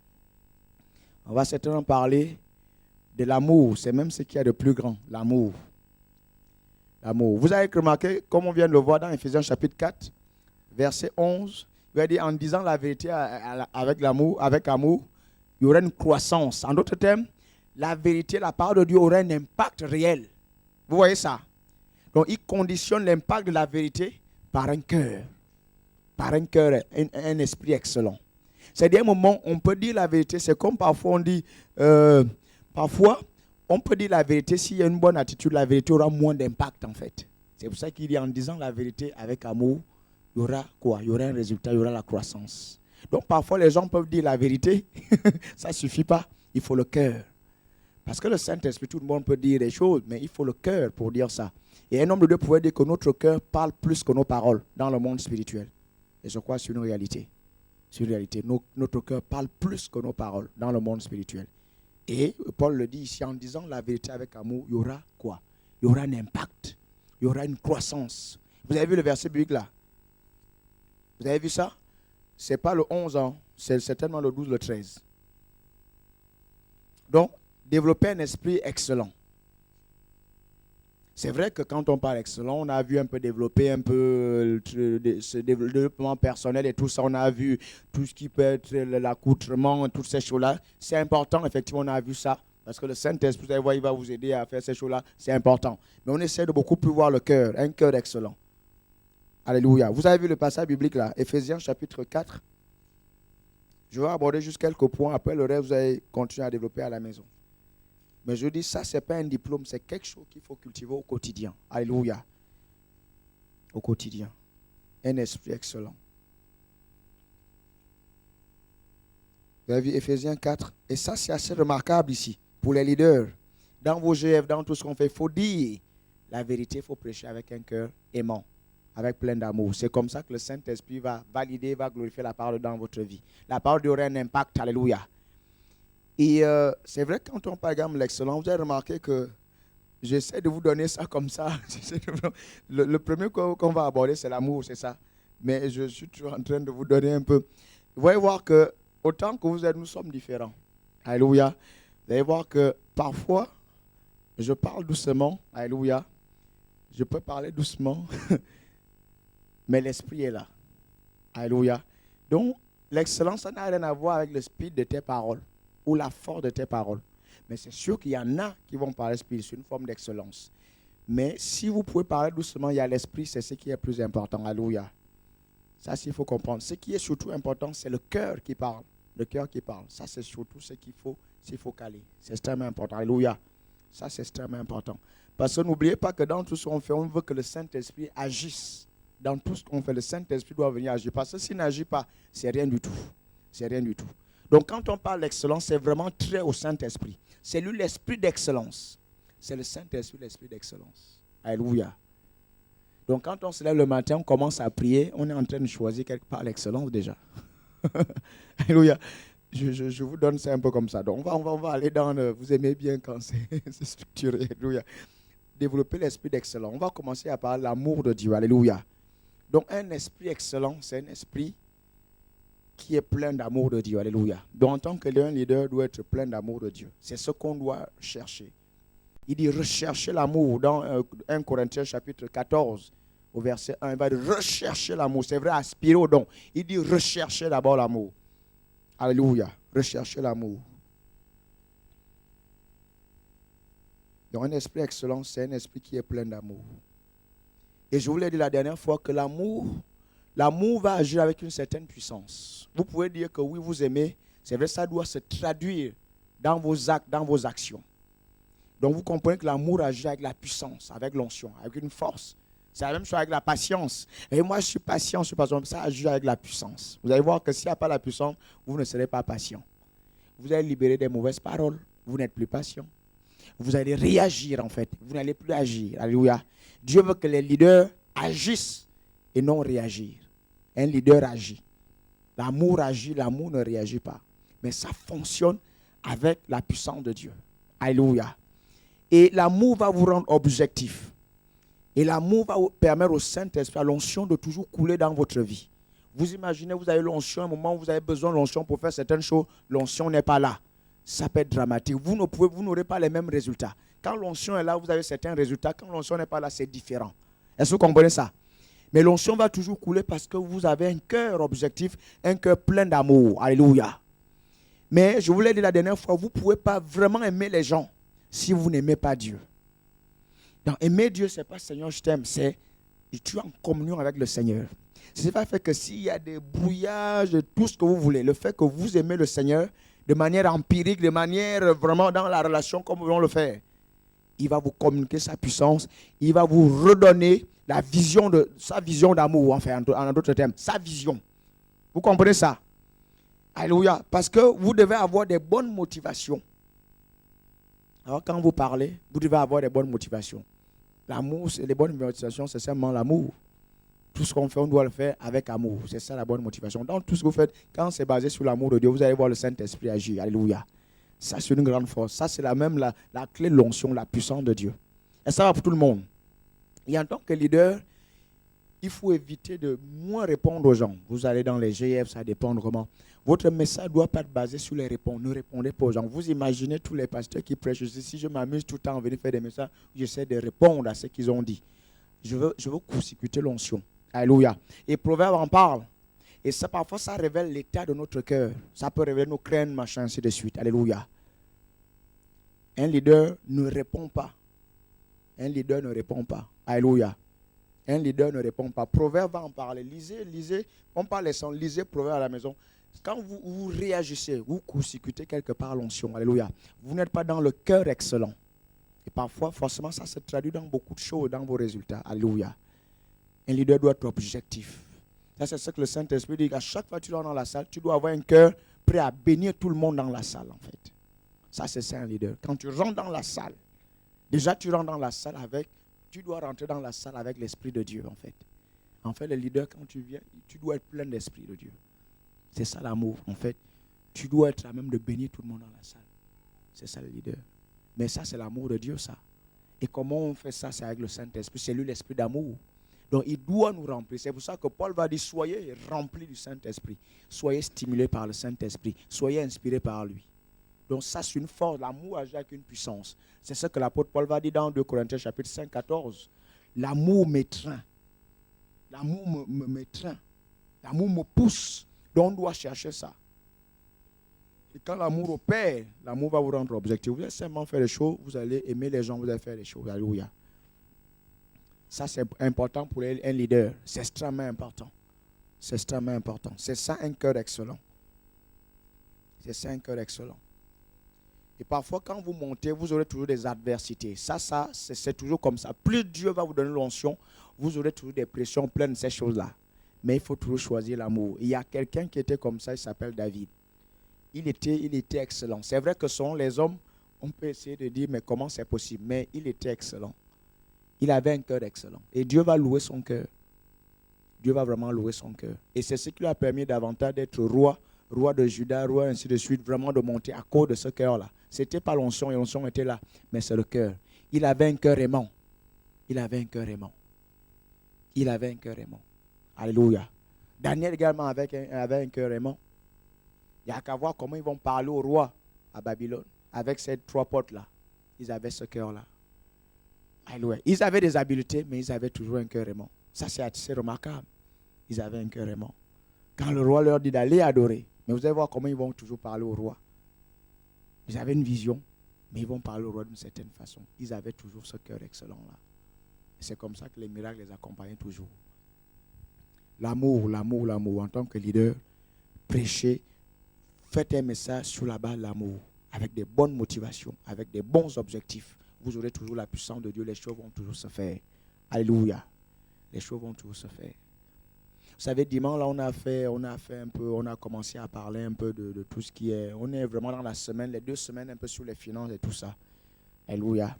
on va certainement parler de l'amour. C'est même ce qu'il y a de plus grand, l'amour. L'amour. Vous avez remarqué, comme on vient de le voir dans Ephésiens chapitre 4, verset 11, il va dire en disant la vérité avec amour, il y aura une croissance. En d'autres termes, la vérité, la parole de Dieu aura un impact réel. Vous voyez ça? Donc, il conditionne l'impact de la vérité par un cœur. Par un cœur, un esprit excellent. C'est-à-dire, un moment, on peut dire la vérité. C'est comme parfois on dit, parfois, on peut dire la vérité. S'il y a une bonne attitude, la vérité aura moins d'impact, en fait. C'est pour ça qu'il dit, en disant la vérité avec amour, il y aura quoi? Il y aura un résultat, il y aura la croissance. Donc, parfois, les gens peuvent dire la vérité. Ça ne suffit pas. Il faut le cœur. Parce que le Saint-Esprit, tout le monde peut dire des choses, mais il faut le cœur pour dire ça. Et un homme de Dieu pouvait dire que notre cœur parle plus que nos paroles dans le monde spirituel. Et je crois que c'est une réalité. C'est une réalité. Notre cœur parle plus que nos paroles dans le monde spirituel. Et Paul le dit ici en disant la vérité avec amour, il y aura quoi? Il y aura un impact. Il y aura une croissance. Vous avez vu le verset biblique là? Vous avez vu ça? Ce n'est pas le 11 ans, c'est certainement le 12, le 13. Donc, développer un esprit excellent. C'est vrai que quand on parle excellent, on a vu un peu développer un peu ce développement personnel et tout ça. On a vu tout ce qui peut être l'accoutrement, toutes ces choses-là. C'est important, effectivement, on a vu ça. Parce que le Saint-Esprit, vous allez voir, il va vous aider à faire ces choses-là. C'est important. Mais on essaie de beaucoup plus voir le cœur, un cœur excellent. Alléluia. Vous avez vu le passage biblique là, Ephésiens chapitre 4. Je vais aborder juste quelques points. Après le reste, vous allez continuer à développer à la maison. Mais je dis, ça, ce n'est pas un diplôme, c'est quelque chose qu'il faut cultiver au quotidien. Alléluia. Au quotidien. Un esprit excellent. Vous avez vu Ephésiens 4. Et ça, c'est assez remarquable ici, pour les leaders. Dans vos GF, dans tout ce qu'on fait, il faut dire la vérité, il faut prêcher avec un cœur aimant, avec plein d'amour. C'est comme ça que le Saint-Esprit va valider, va glorifier la parole dans votre vie. La parole aura un impact. Alléluia. Et c'est vrai que quand on parle de l'excellence, vous avez remarqué que j'essaie de vous donner ça comme ça. Le premier qu'on va aborder, c'est l'amour, c'est ça. Mais je suis toujours en train de vous donner un peu. Vous allez voir que autant que vous êtes, nous sommes différents. Alléluia. Vous allez voir que parfois, je parle doucement. Alléluia. Je peux parler doucement. Mais l'esprit est là. Alléluia. Donc, l'excellence, ça n'a rien à voir avec le speed de tes paroles ou la force de tes paroles. Mais c'est sûr qu'il y en a qui vont parler speed, c'est une forme d'excellence. Mais si vous pouvez parler doucement, il y a l'esprit, c'est ce qui est plus important. Alléluia. Ça, il faut comprendre. Ce qui est surtout important, c'est le cœur qui parle. Le cœur qui parle. Ça, c'est surtout ce qu'il faut caler. C'est extrêmement important. Alléluia. Ça, c'est extrêmement important. Parce que n'oubliez pas que dans tout ce qu'on fait, on veut que le Saint-Esprit agisse. Dans tout ce qu'on fait, le Saint-Esprit doit venir agir. Parce que s'il n'agit pas, c'est rien du tout. C'est rien du tout. Donc, quand on parle d'excellence, c'est vraiment très au Saint-Esprit. C'est lui l'esprit d'excellence. C'est le Saint-Esprit, l'esprit d'excellence. Alléluia. Donc, quand on se lève le matin, on commence à prier, on est en train de choisir quelque part l'excellence déjà. Alléluia. Je vous donne ça un peu comme ça. Donc, on va aller dans le... Vous aimez bien quand c'est structuré. Alléluia. Développer l'esprit d'excellence. On va commencer à parler de l'amour de Dieu. Alléluia. Donc, un esprit excellent, c'est un esprit qui est plein d'amour de Dieu. Alléluia. Donc, en tant que leader doit être plein d'amour de Dieu. C'est ce qu'on doit chercher. Il dit rechercher l'amour dans 1 Corinthiens chapitre 14 au verset 1. Il va dire rechercher l'amour. C'est vrai, aspirer au don. Il dit rechercher d'abord l'amour. Alléluia. Rechercher l'amour. Donc, un esprit excellent, c'est un esprit qui est plein d'amour. Et je vous l'ai dit la dernière fois que l'amour va agir avec une certaine puissance. Vous pouvez dire que oui, vous aimez. C'est vrai, ça doit se traduire dans vos actes, dans vos actions. Donc, vous comprenez que l'amour agit avec la puissance, avec l'onction, avec une force. C'est la même chose avec la patience. Et moi, je suis patient, ça agit avec la puissance. Vous allez voir que s'il n'y a pas la puissance, vous ne serez pas patient. Vous allez libérer des mauvaises paroles. Vous n'êtes plus patient. Vous allez réagir, en fait. Vous n'allez plus agir. Alléluia. Dieu veut que les leaders agissent et non réagir. Un leader agit. L'amour agit, l'amour ne réagit pas. Mais ça fonctionne avec la puissance de Dieu. Alléluia. Et l'amour va vous rendre objectif. Et l'amour va vous permettre au Saint-Esprit, à l'onction de toujours couler dans votre vie. Vous imaginez, vous avez l'onction, à un moment où vous avez besoin de l'onction pour faire certaines choses, l'onction n'est pas là. Ça peut être dramatique. Vous n'aurez pas les mêmes résultats. Quand l'onction est là, vous avez certains résultats. Quand l'onction n'est pas là, c'est différent. Est-ce que vous comprenez ça? Mais l'onction va toujours couler parce que vous avez un cœur objectif, un cœur plein d'amour. Alléluia. Mais je vous l'ai dit la dernière fois, vous ne pouvez pas vraiment aimer les gens si vous n'aimez pas Dieu. Donc aimer Dieu, ce n'est pas Seigneur, je t'aime, c'est tu es en communion avec le Seigneur. C'est ça fait que s'il y a des brouillages, tout ce que vous voulez, le fait que vous aimez le Seigneur de manière empirique, de manière vraiment dans la relation comme nous voulons le faire, il va vous communiquer sa puissance, il va vous redonner la vision de sa vision d'amour, enfin en d'autres termes, sa vision. Vous comprenez ça? Alléluia. Parce que vous devez avoir des bonnes motivations. Alors quand vous parlez, vous devez avoir des bonnes motivations. L'amour, les bonnes motivations, c'est simplement l'amour. Tout ce qu'on fait, on doit le faire avec amour. C'est ça la bonne motivation. Donc tout ce que vous faites, quand c'est basé sur l'amour de Dieu, vous allez voir le Saint-Esprit agir. Alléluia. Ça, c'est une grande force. Ça, c'est la clé de l'onction, la puissance de Dieu. Et ça va pour tout le monde. Et en tant que leader, il faut éviter de moins répondre aux gens. Vous allez dans les GF, ça dépend de comment. Votre message ne doit pas être basé sur les réponses. Ne répondez pas aux gens. Vous imaginez tous les pasteurs qui prêchent. Si je m'amuse tout le temps à venir faire des messages, j'essaie de répondre à ce qu'ils ont dit. Je veux court-circuiter l'onction. Alléluia. Et Proverbe en parle. Et ça, parfois, ça révèle l'état de notre cœur. Ça peut révéler nos craintes, machin, ainsi de suite. Alléluia. Un leader ne répond pas. Un leader ne répond pas. Alléluia. Un leader ne répond pas. Proverbe va en parler. Lisez. On parle les sons. Lisez Proverbe à la maison. Quand vous réagissez, vous court-circuitez quelque part l'onction. Alléluia. Vous n'êtes pas dans le cœur excellent. Et parfois, forcément, ça se traduit dans beaucoup de choses, dans vos résultats. Alléluia. Un leader doit être objectif. Ça, c'est ce que le Saint-Esprit dit. À chaque fois que tu rentres dans la salle, tu dois avoir un cœur prêt à bénir tout le monde dans la salle, en fait. Ça, c'est ça un leader. Quand tu rentres dans la salle, déjà, tu rentres dans la salle tu dois rentrer dans la salle avec l'Esprit de Dieu, en fait. En fait, le leader, quand tu viens, tu dois être plein d'Esprit de Dieu. C'est ça l'amour, en fait. Tu dois être à même de bénir tout le monde dans la salle. C'est ça le leader. Mais ça, c'est l'amour de Dieu, ça. Et comment on fait ça? C'est avec le Saint-Esprit. C'est lui l'Esprit d'amour. Donc, il doit nous remplir. C'est pour ça que Paul va dire, soyez remplis du Saint-Esprit. Soyez stimulés par le Saint-Esprit. Soyez inspirés par lui. Donc, ça, c'est une force. L'amour agit avec une puissance. C'est ce que l'apôtre Paul va dire dans 2 Corinthiens chapitre 5, 14. L'amour m'étreint. L'amour m'étreint. L'amour me pousse. Donc, on doit chercher ça. Et quand l'amour opère, l'amour va vous rendre objectif. Vous allez simplement faire les choses, vous allez aimer les gens, vous allez faire les choses. Alléluia. Ça, c'est important pour un leader. C'est extrêmement important. C'est extrêmement important. C'est ça un cœur excellent. C'est ça un cœur excellent. Et parfois, quand vous montez, vous aurez toujours des adversités. Ça, c'est toujours comme ça. Plus Dieu va vous donner l'onction, vous aurez toujours des pressions pleines de ces choses-là. Mais il faut toujours choisir l'amour. Il y a quelqu'un qui était comme ça, il s'appelle David. Il était excellent. C'est vrai que selon les hommes, on peut essayer de dire, mais comment c'est possible? Mais il était excellent. Il avait un cœur excellent. Et Dieu va louer son cœur. Dieu va vraiment louer son cœur. Et c'est ce qui lui a permis davantage d'être roi de Juda, roi, ainsi de suite, vraiment de monter à cause de ce cœur-là. Ce n'était pas l'onction, et l'onction était là, mais c'est le cœur. Il avait un cœur aimant. Il avait un cœur aimant. Il avait un cœur aimant. Alléluia. Daniel également avait un cœur aimant. Il n'y a qu'à voir comment ils vont parler au roi à Babylone. Avec ces 3 potes-là. Ils avaient ce cœur-là. Alléluia. Ils avaient des habiletés, mais ils avaient toujours un cœur aimant. Ça, c'est remarquable. Ils avaient un cœur aimant. Quand le roi leur dit d'aller adorer, mais vous allez voir comment ils vont toujours parler au roi. Ils avaient une vision, mais ils vont parler au roi d'une certaine façon. Ils avaient toujours ce cœur excellent-là. Et c'est comme ça que les miracles les accompagnaient toujours. L'amour, l'amour, l'amour. En tant que leader, prêchez, faites un message sur la base de l'amour, avec des bonnes motivations, avec des bons objectifs. Vous aurez toujours la puissance de Dieu, les choses vont toujours se faire. Alléluia. Les choses vont toujours se faire. Vous savez, dimanche, là, on a commencé à parler un peu de tout ce qui est. On est vraiment dans la semaine, les 2 semaines, un peu sur les finances et tout ça. Alléluia.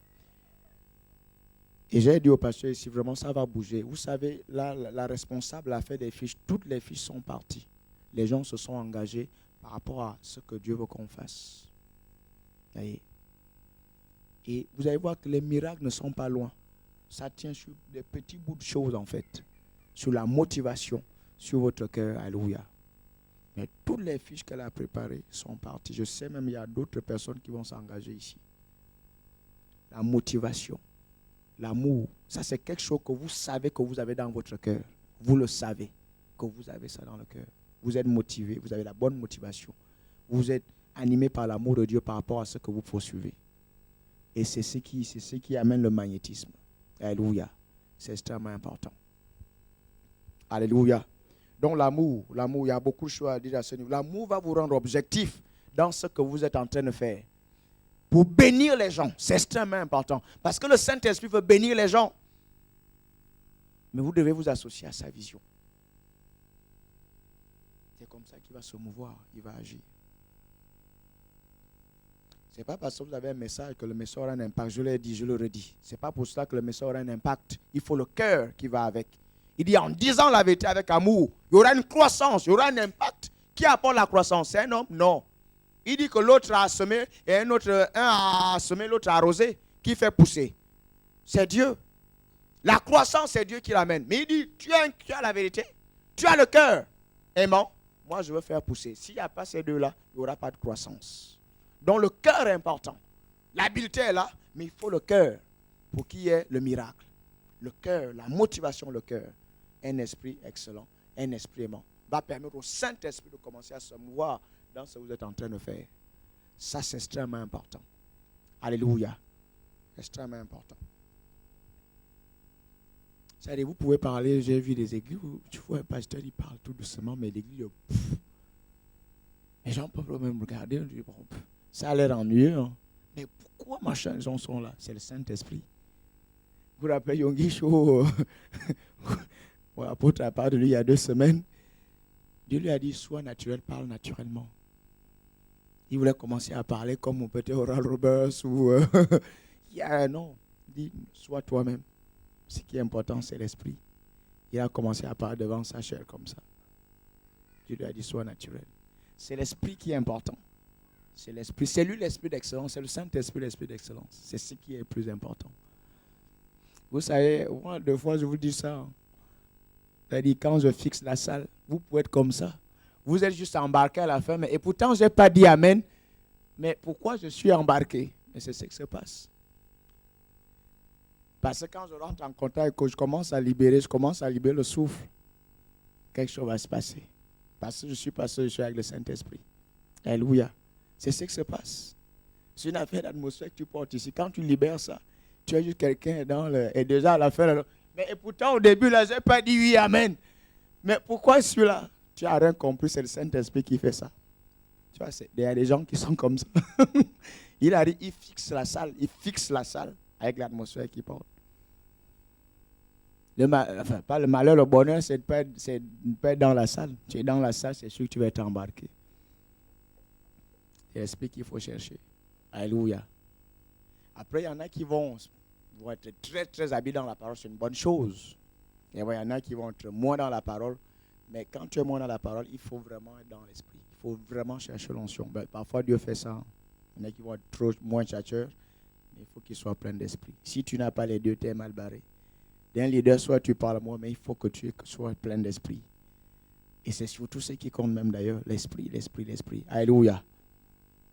Et j'ai dit au pasteur ici, vraiment, ça va bouger. Vous savez, là, la responsable a fait des fiches. Toutes les fiches sont parties. les gens se sont engagés par rapport à ce que Dieu veut qu'on fasse. Voyez? Et vous allez voir que les miracles ne sont pas loin. Ça tient sur des petits bouts de choses en fait. Sur la motivation, sur votre cœur. Alléluia. Mais toutes les fiches qu'elle a préparées sont parties. Je sais même qu'il y a d'autres personnes qui vont s'engager ici. La motivation, l'amour, ça c'est quelque chose que vous savez que vous avez dans votre cœur. Vous le savez que vous avez ça dans le cœur. Vous êtes motivé, vous avez la bonne motivation. Vous êtes animé par l'amour de Dieu par rapport à ce que vous poursuivez. Et c'est ce qui amène le magnétisme. Alléluia. C'est extrêmement important. Alléluia. Donc l'amour, il y a beaucoup de choses à dire à ce niveau. L'amour va vous rendre objectif dans ce que vous êtes en train de faire. Pour bénir les gens, c'est extrêmement important. Parce que le Saint-Esprit veut bénir les gens. Mais vous devez vous associer à sa vision. C'est comme ça qu'il va se mouvoir, il va agir. Ce n'est pas parce que vous avez un message que le message aura un impact. Je l'ai dit, je le redis. Ce n'est pas pour cela que le message aura un impact. Il faut le cœur qui va avec. Il dit en disant la vérité avec amour, il y aura une croissance, il y aura un impact. Qui apporte la croissance? C'est un homme? Non. Il dit que l'autre a semé et un a semé, l'autre a arrosé. Qui fait pousser? C'est Dieu. La croissance, c'est Dieu qui l'amène. Mais il dit, tu as la vérité, tu as le cœur aimant. Moi, je veux faire pousser. S'il n'y a pas ces deux-là, il n'y aura pas de croissance. Donc le cœur est important. L'habileté est là, mais il faut le cœur pour qu'il y ait le miracle. Le cœur, la motivation, le cœur. Un esprit excellent, un esprit aimant va permettre au Saint-Esprit de commencer à se mouvoir dans ce que vous êtes en train de faire. Ça, c'est extrêmement important. Alléluia. Extrêmement important. C'est-à-dire, vous pouvez parler, j'ai vu des églises où tu vois un pasteur, il parle tout doucement, mais l'église, les gens peuvent même regarder, on dit, bon, ça a l'air ennuyeux, hein? Mais pourquoi machin, les gens sont là? C'est le Saint-Esprit. Vous vous rappelez Yonggi Cho, l'apôtre a parlé de lui il y a 2 semaines. Dieu lui a dit, sois naturel, parle naturellement. Il voulait commencer à parler comme on peut-être Oral Roberts ou... non, il dit, sois toi-même. Ce qui est important, c'est l'esprit. Il a commencé à parler devant sa chair comme ça. Dieu lui a dit, sois naturel. C'est l'esprit qui est important. C'est l'esprit. C'est lui l'esprit d'excellence. C'est le Saint-Esprit l'esprit d'excellence. C'est ce qui est le plus important. Vous savez, moi, 2 fois, je vous dis ça. C'est-à-dire, quand je fixe la salle, vous pouvez être comme ça. Vous êtes juste embarqué à la fin. Et pourtant, je n'ai pas dit Amen. Mais pourquoi je suis embarqué? Mais c'est ce qui se passe. Parce que quand je rentre en contact et que je commence à libérer le souffle, quelque chose va se passer. Parce que je suis passé, je suis avec le Saint-Esprit. Alléluia. C'est ce qui se passe. C'est une affaire d'atmosphère que tu portes ici. Quand tu libères ça, tu es juste quelqu'un et déjà à la fin. Mais et pourtant, au début, là, je n'ai pas dit oui, Amen. Mais pourquoi celui-là? Tu n'as rien compris, c'est le Saint-Esprit qui fait ça. Tu vois, il y a des gens qui sont comme ça. Il arrive, il fixe la salle avec l'atmosphère qu'il porte. Pas le malheur, le bonheur, c'est de ne pas être dans la salle. Tu es dans la salle, c'est sûr que tu vas être embarqué. C'est l'esprit qu'il faut chercher. Alléluia. Après, il y en a qui vont être très, très habiles dans la parole. C'est une bonne chose. Et il y en a qui vont être moins dans la parole. Mais quand tu es moins dans la parole, il faut vraiment être dans l'esprit. Il faut vraiment chercher l'onction. Parfois, Dieu fait ça. Il y en a qui vont être moins chercheurs. Mais il faut qu'ils soient pleins d'esprit. Si tu n'as pas les deux, tu es mal barré. D'un leader, soit tu parles moins, mais il faut que tu sois plein d'esprit. Et c'est surtout ce qui compte même d'ailleurs. L'esprit. Alléluia.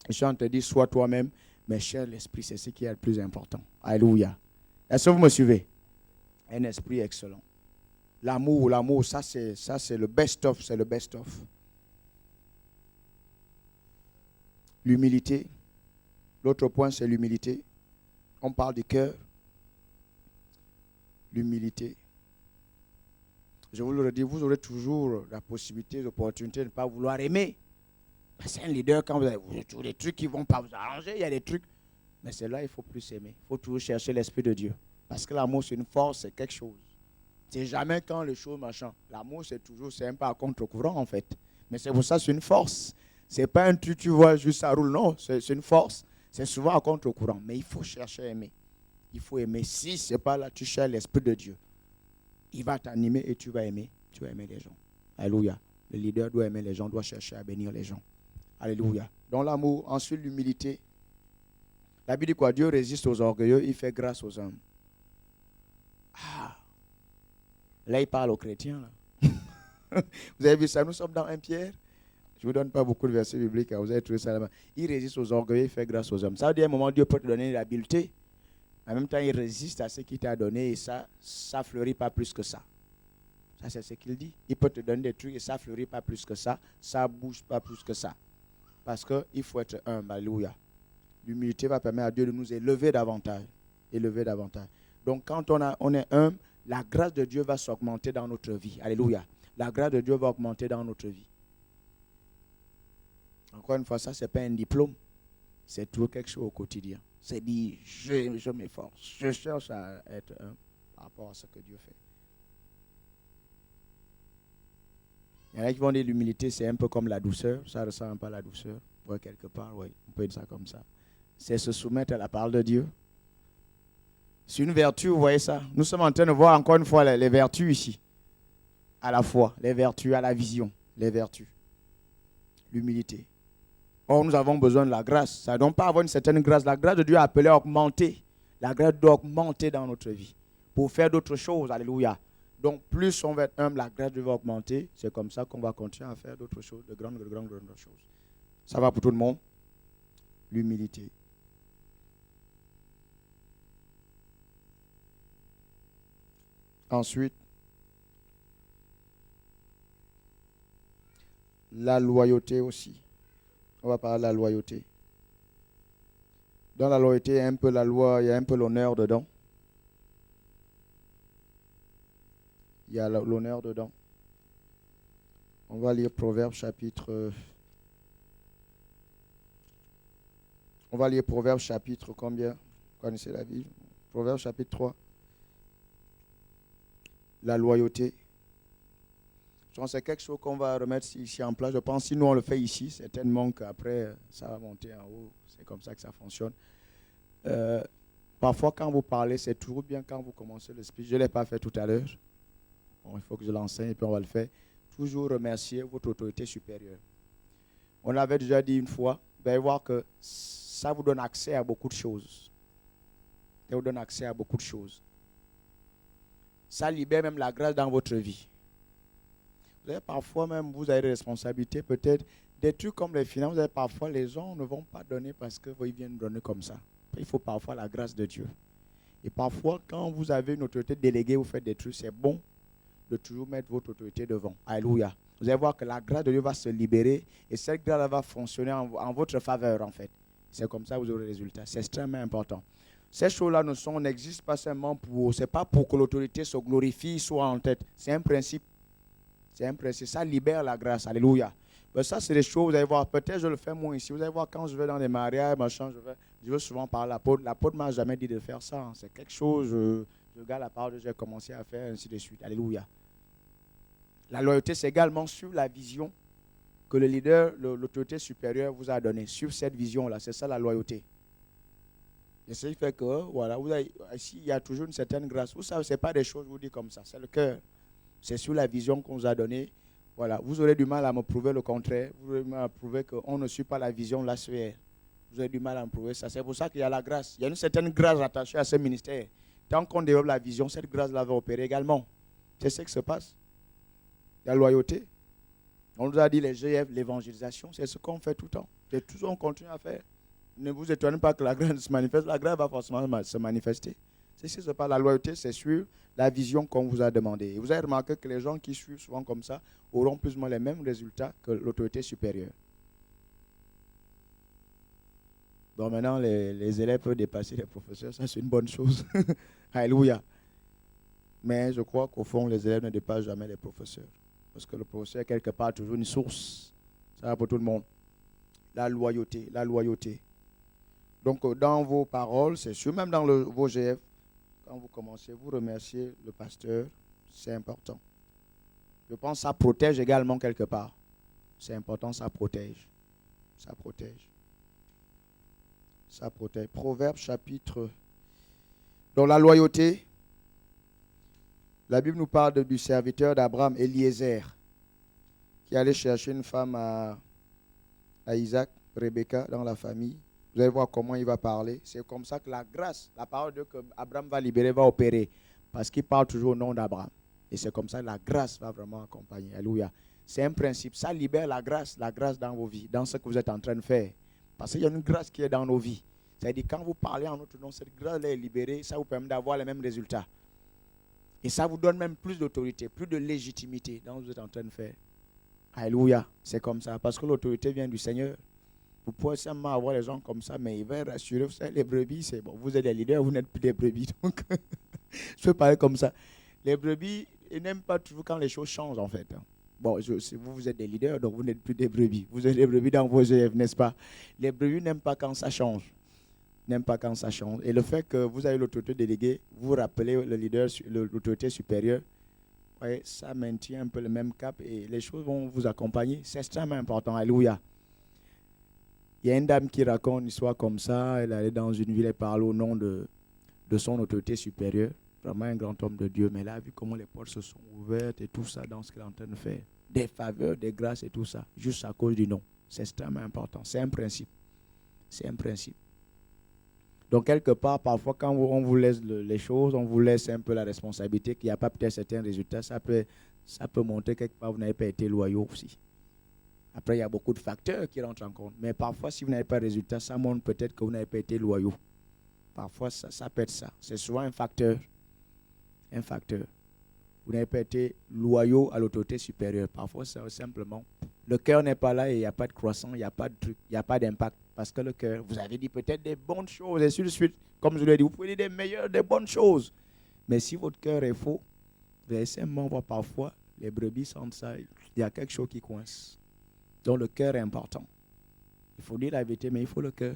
Je suis en train de te dire, sois toi-même, mais cherche l'esprit, c'est ce qui est le plus important. Alléluia. Est-ce que vous me suivez? Un esprit excellent. L'amour, ça c'est le best-of, c'est le best-of. L'humilité. L'autre point, c'est l'humilité. On parle du cœur. L'humilité. Je vous le redis, vous aurez toujours la possibilité, l'opportunité de ne pas vouloir aimer. C'est un leader, quand vous avez toujours des trucs qui ne vont pas vous arranger, il y a des trucs. Mais c'est là il faut plus aimer. Il faut toujours chercher l'Esprit de Dieu. Parce que l'amour, c'est une force, c'est quelque chose. C'est jamais quand les choses machin. L'amour, c'est un peu à contre-courant, en fait. Mais c'est pour ça, c'est une force. C'est pas un truc, tu vois, juste ça roule. Non, c'est une force. C'est souvent à contre-courant. Mais il faut chercher à aimer. Il faut aimer. Si ce n'est pas là, tu cherches l'Esprit de Dieu. Il va t'animer et tu vas aimer. Tu vas aimer les gens. Alléluia. Le leader doit aimer les gens, doit chercher à bénir les gens. Alléluia. Dans l'amour, ensuite l'humilité. La Bible dit quoi? Dieu résiste aux orgueilleux, il fait grâce aux hommes. Ah. Là, il parle aux chrétiens. Là. Vous avez vu ça? Nous sommes dans 1 Pierre. Je ne vous donne pas beaucoup de versets bibliques. Vous avez trouvé ça là-bas. Il résiste aux orgueilleux, il fait grâce aux hommes. Ça veut dire à un moment, Dieu peut te donner l'habileté. En même temps, il résiste à ce qu'il t'a donné et ça ne fleurit pas plus que ça. Ça, c'est ce qu'il dit. Il peut te donner des trucs et ça ne fleurit pas plus que ça. Ça ne bouge pas plus que ça. Parce qu'il faut être humble. Alléluia. L'humilité va permettre à Dieu de nous élever davantage. Élever davantage. Donc, quand on est humble, la grâce de Dieu va s'augmenter dans notre vie. Alléluia. La grâce de Dieu va augmenter dans notre vie. Encore une fois, ça, ce n'est pas un diplôme. C'est toujours quelque chose au quotidien. C'est dit, je m'efforce. Je cherche à être humble par rapport à ce que Dieu fait. Il y en a qui vont dire l'humilité, c'est un peu comme la douceur. Ça ressemble un peu à la douceur. Ouais, quelque part, oui, on peut dire ça comme ça. C'est se soumettre à la parole de Dieu. C'est une vertu, vous voyez ça. Nous sommes en train de voir encore une fois les vertus ici. À la foi, les vertus, à la vision, les vertus. L'humilité. Or, nous avons besoin de la grâce. Ça ne doit pas avoir une certaine grâce. La grâce de Dieu est appelée à augmenter. La grâce doit augmenter dans notre vie pour faire d'autres choses. Alléluia. Donc, plus on va être humble, la grâce de Dieu va augmenter. C'est comme ça qu'on va continuer à faire d'autres choses, de grandes choses. Ça va pour tout le monde? L'humilité. Ensuite, la loyauté aussi. On va parler de la loyauté. Dans la loyauté, il y a un peu la loi, il y a un peu l'honneur dedans. Il y a l'honneur dedans. On va lire Proverbes chapitre... On va lire Proverbes chapitre combien? Vous connaissez la Bible? Proverbes chapitre 3. La loyauté. C'est quelque chose qu'on va remettre ici en place. Je pense que si nous on le fait ici, certainement qu'après ça va monter en haut. C'est comme ça que ça fonctionne. Parfois quand vous parlez, c'est toujours bien quand vous commencez le speech. Je ne l'ai pas fait tout à l'heure. Bon, il faut que je l'enseigne et puis on va le faire. Toujours remercier votre autorité supérieure. On l'avait déjà dit une fois. Vous allez voir que ça vous donne accès à beaucoup de choses. Ça vous donne accès à beaucoup de choses. Ça libère même la grâce dans votre vie. Vous avez parfois même, vous avez des responsabilités, peut-être des trucs comme les finances, vous avez parfois les gens ne vont pas donner parce qu'ils viennent donner comme ça. Il faut parfois la grâce de Dieu. Et parfois, quand vous avez une autorité déléguée, vous faites des trucs, c'est bon de toujours mettre votre autorité devant. Alléluia. Vous allez voir que la grâce de Dieu va se libérer et cette grâce va fonctionner en votre faveur en fait. C'est comme ça que vous aurez le résultat. C'est extrêmement important. Ces choses-là n'existent pas seulement pour, c'est pas pour que l'autorité se glorifie, soit en tête. C'est un principe. C'est un principe. Ça libère la grâce. Alléluia. Ben ça, c'est des choses, vous allez voir. Peut-être je le fais moi ici. Vous allez voir, quand je vais dans les mariages, machin, je veux souvent parler à l'apôtre. L'apôtre ne m'a jamais dit de faire ça. C'est quelque chose, je regarde la parole, j'ai commencé à faire, ainsi de suite. Alléluia. La loyauté, c'est également suivre la vision que le leader, l'autorité supérieure vous a donnée. Suivre cette vision-là. C'est ça la loyauté. Et ce qui fait que, voilà, ici, il y a toujours une certaine grâce. Vous savez, ce n'est pas des choses, je vous dis comme ça. C'est le cœur. C'est sur la vision qu'on vous a donnée. Voilà, vous aurez du mal à me prouver le contraire. Vous aurez du mal à prouver qu'on ne suit pas la vision de la SPR. Vous aurez du mal à me prouver ça. C'est pour ça qu'il y a la grâce. Il y a une certaine grâce attachée à ce ministère. Tant qu'on développe la vision, cette grâce-là va opérer également. C'est ce qui se passe. La loyauté. On nous a dit les GF, l'évangélisation, c'est ce qu'on fait tout le temps. C'est tout ce qu'on continue à faire. Ne vous étonnez pas que la grâce se manifeste. La grâce va forcément se manifester. C'est ce qui se passe. La loyauté, c'est suivre la vision qu'on vous a demandé. Et vous avez remarqué que les gens qui suivent souvent comme ça auront plus ou moins les mêmes résultats que l'autorité supérieure. Donc maintenant, les élèves peuvent dépasser les professeurs. Ça, c'est une bonne chose. Alléluia. Mais je crois qu'au fond, les élèves ne dépassent jamais les professeurs. Parce que le professeur est quelque part toujours une source. Ça va pour tout le monde. La loyauté, la loyauté. Donc dans vos paroles, c'est sûr, même dans vos GF, quand vous commencez, vous remerciez le pasteur, c'est important. Je pense que ça protège également quelque part. C'est important, ça protège. Ça protège. Ça protège. Proverbe chapitre... Dans la loyauté, la Bible nous parle du serviteur d'Abraham, Eliezer. qui est allé chercher une femme à Isaac, Rebecca, dans la famille. Vous allez voir comment il va parler. C'est comme ça que la grâce, la parole de Dieu que Abraham va libérer, va opérer. Parce qu'il parle toujours au nom d'Abraham. Et c'est comme ça que la grâce va vraiment accompagner. Alléluia. C'est un principe. Ça libère la grâce dans vos vies, dans ce que vous êtes en train de faire. Parce qu'il y a une grâce qui est dans nos vies. C'est-à-dire quand vous parlez en notre nom, cette grâce est libérée, ça vous permet d'avoir les mêmes résultats. Et ça vous donne même plus d'autorité, plus de légitimité dans ce que vous êtes en train de faire. Alléluia. C'est comme ça. Parce que l'autorité vient du Seigneur. Vous pouvez seulement avoir les gens comme ça, mais il va rassurer. Vous savez, les brebis, c'est bon. Vous êtes les leaders, vous n'êtes plus des brebis. Donc, je peux parler comme ça. Les brebis, ils n'aiment pas toujours quand les choses changent, en fait. Bon, vous êtes des leaders, donc vous n'êtes plus des brebis. Vous êtes des brebis dans vos œuvres, n'est-ce pas? Les brebis n'aiment pas quand ça change. N'aiment pas quand ça change. Et le fait que vous avez l'autorité déléguée, vous rappelez le leader, l'autorité supérieure, ouais, ça maintient un peu le même cap et les choses vont vous accompagner. C'est extrêmement important. Alléluia. Il y a une dame qui raconte une histoire comme ça. Elle allait dans une ville et parlait au nom de son autorité supérieure. Vraiment un grand homme de Dieu. Mais là, elle a vu comment les portes se sont ouvertes et tout ça dans ce qu'elle est en train de faire. Des faveurs, des grâces et tout ça. Juste à cause du nom. C'est extrêmement important. C'est un principe. C'est un principe. Donc, quelque part, parfois, quand on vous laisse les choses, on vous laisse un peu la responsabilité qu'il n'y a pas peut-être certains résultats. Ça peut montrer quelque part que vous n'avez pas été loyaux aussi. Après, il y a beaucoup de facteurs qui rentrent en compte. Mais parfois, si vous n'avez pas de résultat, ça montre peut-être que vous n'avez pas été loyaux. Parfois, ça peut être ça. C'est souvent un facteur. Un facteur. Vous n'avez pas été loyaux à l'autorité supérieure. Parfois, c'est simplement, le cœur n'est pas là et il n'y a pas de croissance, il n'y a pas de truc, il n'y a pas d'impact. Parce que le cœur, vous avez dit peut-être des bonnes choses et ainsi de suite. Comme je l'ai dit, vous pouvez dire des meilleures, des bonnes choses. Mais si votre cœur est faux, vous allez simplement voir parfois, les brebis sentent ça, il y a quelque chose qui coince. Donc le cœur est important. Il faut dire la vérité, mais il faut le cœur.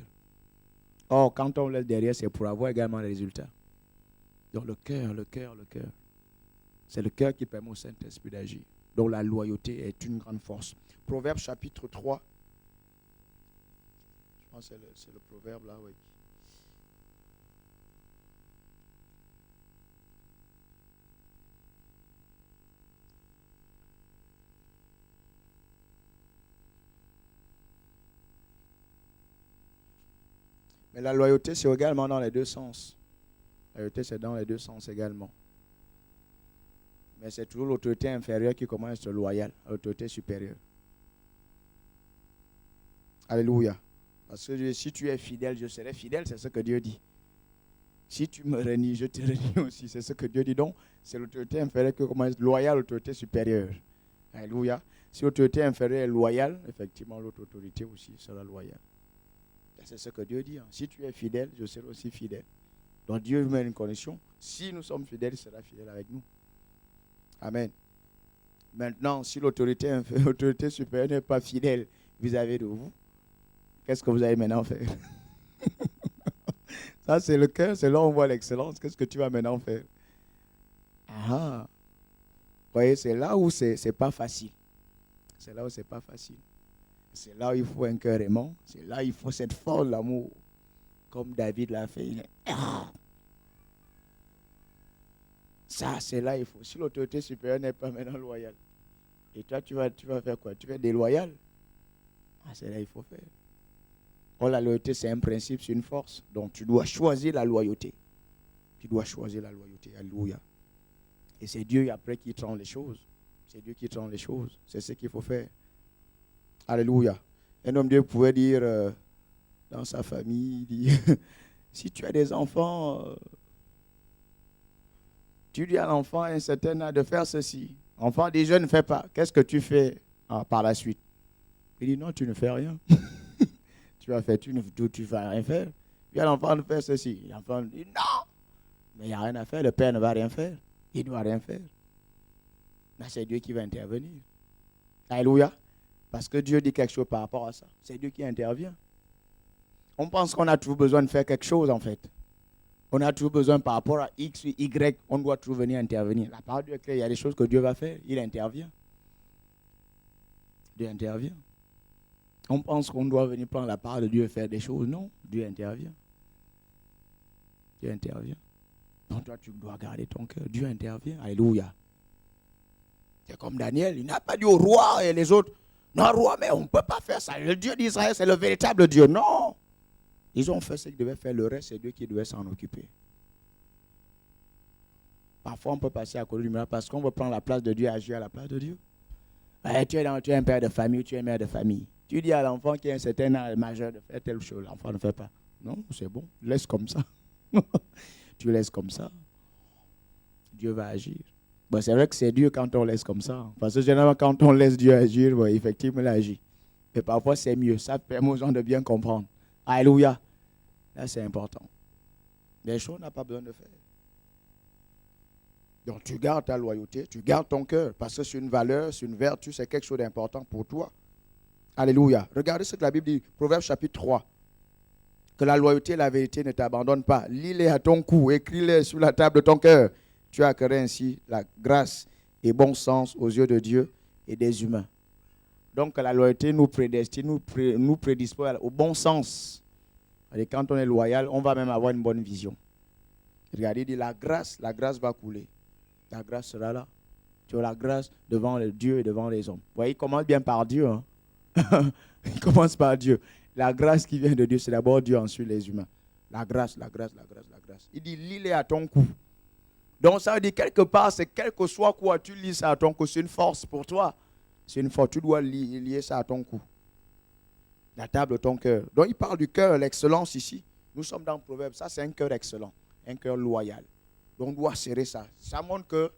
Or, quand on laisse derrière, c'est pour avoir également les résultats. Donc le cœur. C'est le cœur qui permet au Saint-Esprit d'agir. Donc la loyauté est une grande force. Proverbe chapitre 3. Je pense que c'est le proverbe là, oui. Mais la loyauté, c'est également dans les deux sens. La loyauté, c'est dans les deux sens également. Mais c'est toujours l'autorité inférieure qui commence à être loyale à l'autorité supérieure. Alléluia. Parce que si tu es fidèle, je serai fidèle, c'est ce que Dieu dit. Si tu me renies, je te renie aussi, c'est ce que Dieu dit. Donc, c'est l'autorité inférieure qui commence à être loyale à l'autorité supérieure. Alléluia. Si l'autorité inférieure est loyale, effectivement, l'autre autorité aussi sera loyale. C'est ce que Dieu dit. Hein. Si tu es fidèle, je serai aussi fidèle. Donc, Dieu met une condition. Si nous sommes fidèles, il sera fidèle avec nous. Amen. Maintenant, si l'autorité supérieure n'est pas fidèle vis-à-vis de vous, qu'est-ce que vous allez maintenant faire? Ça, c'est le cœur, c'est là où on voit l'excellence. Qu'est-ce que tu vas maintenant faire? Ah, vous voyez, c'est là où c'est pas facile. C'est là où c'est pas facile. C'est là où il faut un cœur aimant. C'est là où il faut cette force d'amour. Comme David l'a fait. Ça, c'est là il faut. Si l'autorité supérieure n'est pas maintenant loyale, et toi, tu vas faire quoi? Tu vas être déloyal? Ah, c'est là il faut faire. Oh, la loyauté, c'est un principe, c'est une force. Donc, tu dois choisir la loyauté. Tu dois choisir la loyauté. Alléluia. Et c'est Dieu après qui trompe les choses. C'est Dieu qui trompe les choses. C'est ce qu'il faut faire. Alléluia. Un homme de Dieu pouvait dire dans sa famille, il dit, si tu as des enfants, tu dis à l'enfant à un certain âge de faire ceci. L'enfant dit, je ne fais pas. Qu'est-ce que tu fais par la suite? Il dit, non, tu ne fais rien. Tu vas faire, tu ne vas rien faire. Puis l'enfant de faire ceci. L'enfant dit, non, mais il n'y a rien à faire. Le père ne va rien faire. Il ne doit rien faire. Là, c'est Dieu qui va intervenir. Alléluia. Parce que Dieu dit quelque chose par rapport à ça. C'est Dieu qui intervient. On pense qu'on a toujours besoin de faire quelque chose, en fait. On a toujours besoin par rapport à X ou Y, on doit toujours venir intervenir. La parole de Dieu est claire, il y a des choses que Dieu va faire, il intervient. Dieu intervient. On pense qu'on doit venir prendre la parole de Dieu et faire des choses. Non, Dieu intervient. Dieu intervient. Donc toi, tu dois garder ton cœur. Dieu intervient. Alléluia. C'est comme Daniel, il n'a pas dit au roi et les autres, non roi, mais on ne peut pas faire ça. Le Dieu d'Israël, c'est le véritable Dieu. Non. Ils ont fait ce qu'ils devaient faire, le reste, c'est Dieu qui devait s'en occuper. Parfois, on peut passer à côté du miracle parce qu'on veut prendre la place de Dieu et agir à la place de Dieu. Tu es un père de famille, tu es une mère de famille. Tu dis à l'enfant qui a un certain âge majeur de faire telle chose, l'enfant ne fait pas. Non, c'est bon, laisse comme ça. Tu laisses comme ça. Dieu va agir. Bon, c'est vrai que c'est Dieu quand on laisse comme ça. Parce que généralement, quand on laisse Dieu agir, bon, effectivement, il agit. Et parfois, c'est mieux. Ça permet aux gens de bien comprendre. Alléluia. Là, c'est important. Les choses, on n'a pas besoin de faire. Donc, tu gardes ta loyauté, tu gardes ton cœur, parce que c'est une valeur, c'est une vertu, c'est quelque chose d'important pour toi. Alléluia. Regardez ce que la Bible dit, Proverbe chapitre 3. Que la loyauté et la vérité ne t'abandonnent pas. Lis-les à ton cou, écris-les sur la table de ton cœur. Tu acquerras ainsi la grâce et bon sens aux yeux de Dieu et des humains. Donc, la loyauté nous prédestine, nous prédispose au bon sens. Et quand on est loyal, on va même avoir une bonne vision. Regardez, il dit la grâce va couler. La grâce sera là. Tu as la grâce devant Dieu et devant les hommes. Vous voyez, il commence bien par Dieu. Hein? Il commence par Dieu. La grâce qui vient de Dieu, c'est d'abord Dieu, ensuite les humains. La grâce. Il dit, lis-les à ton cou. Donc ça veut dire quelque part, c'est quel que soit quoi, tu lis ça à ton cou, c'est une force pour toi. C'est une force, tu dois lier ça à ton cou. La table de ton cœur. Donc il parle du cœur, l'excellence ici. Nous sommes dans le proverbe, ça c'est un cœur excellent, un cœur loyal. Donc on doit serrer ça. Ça montre que,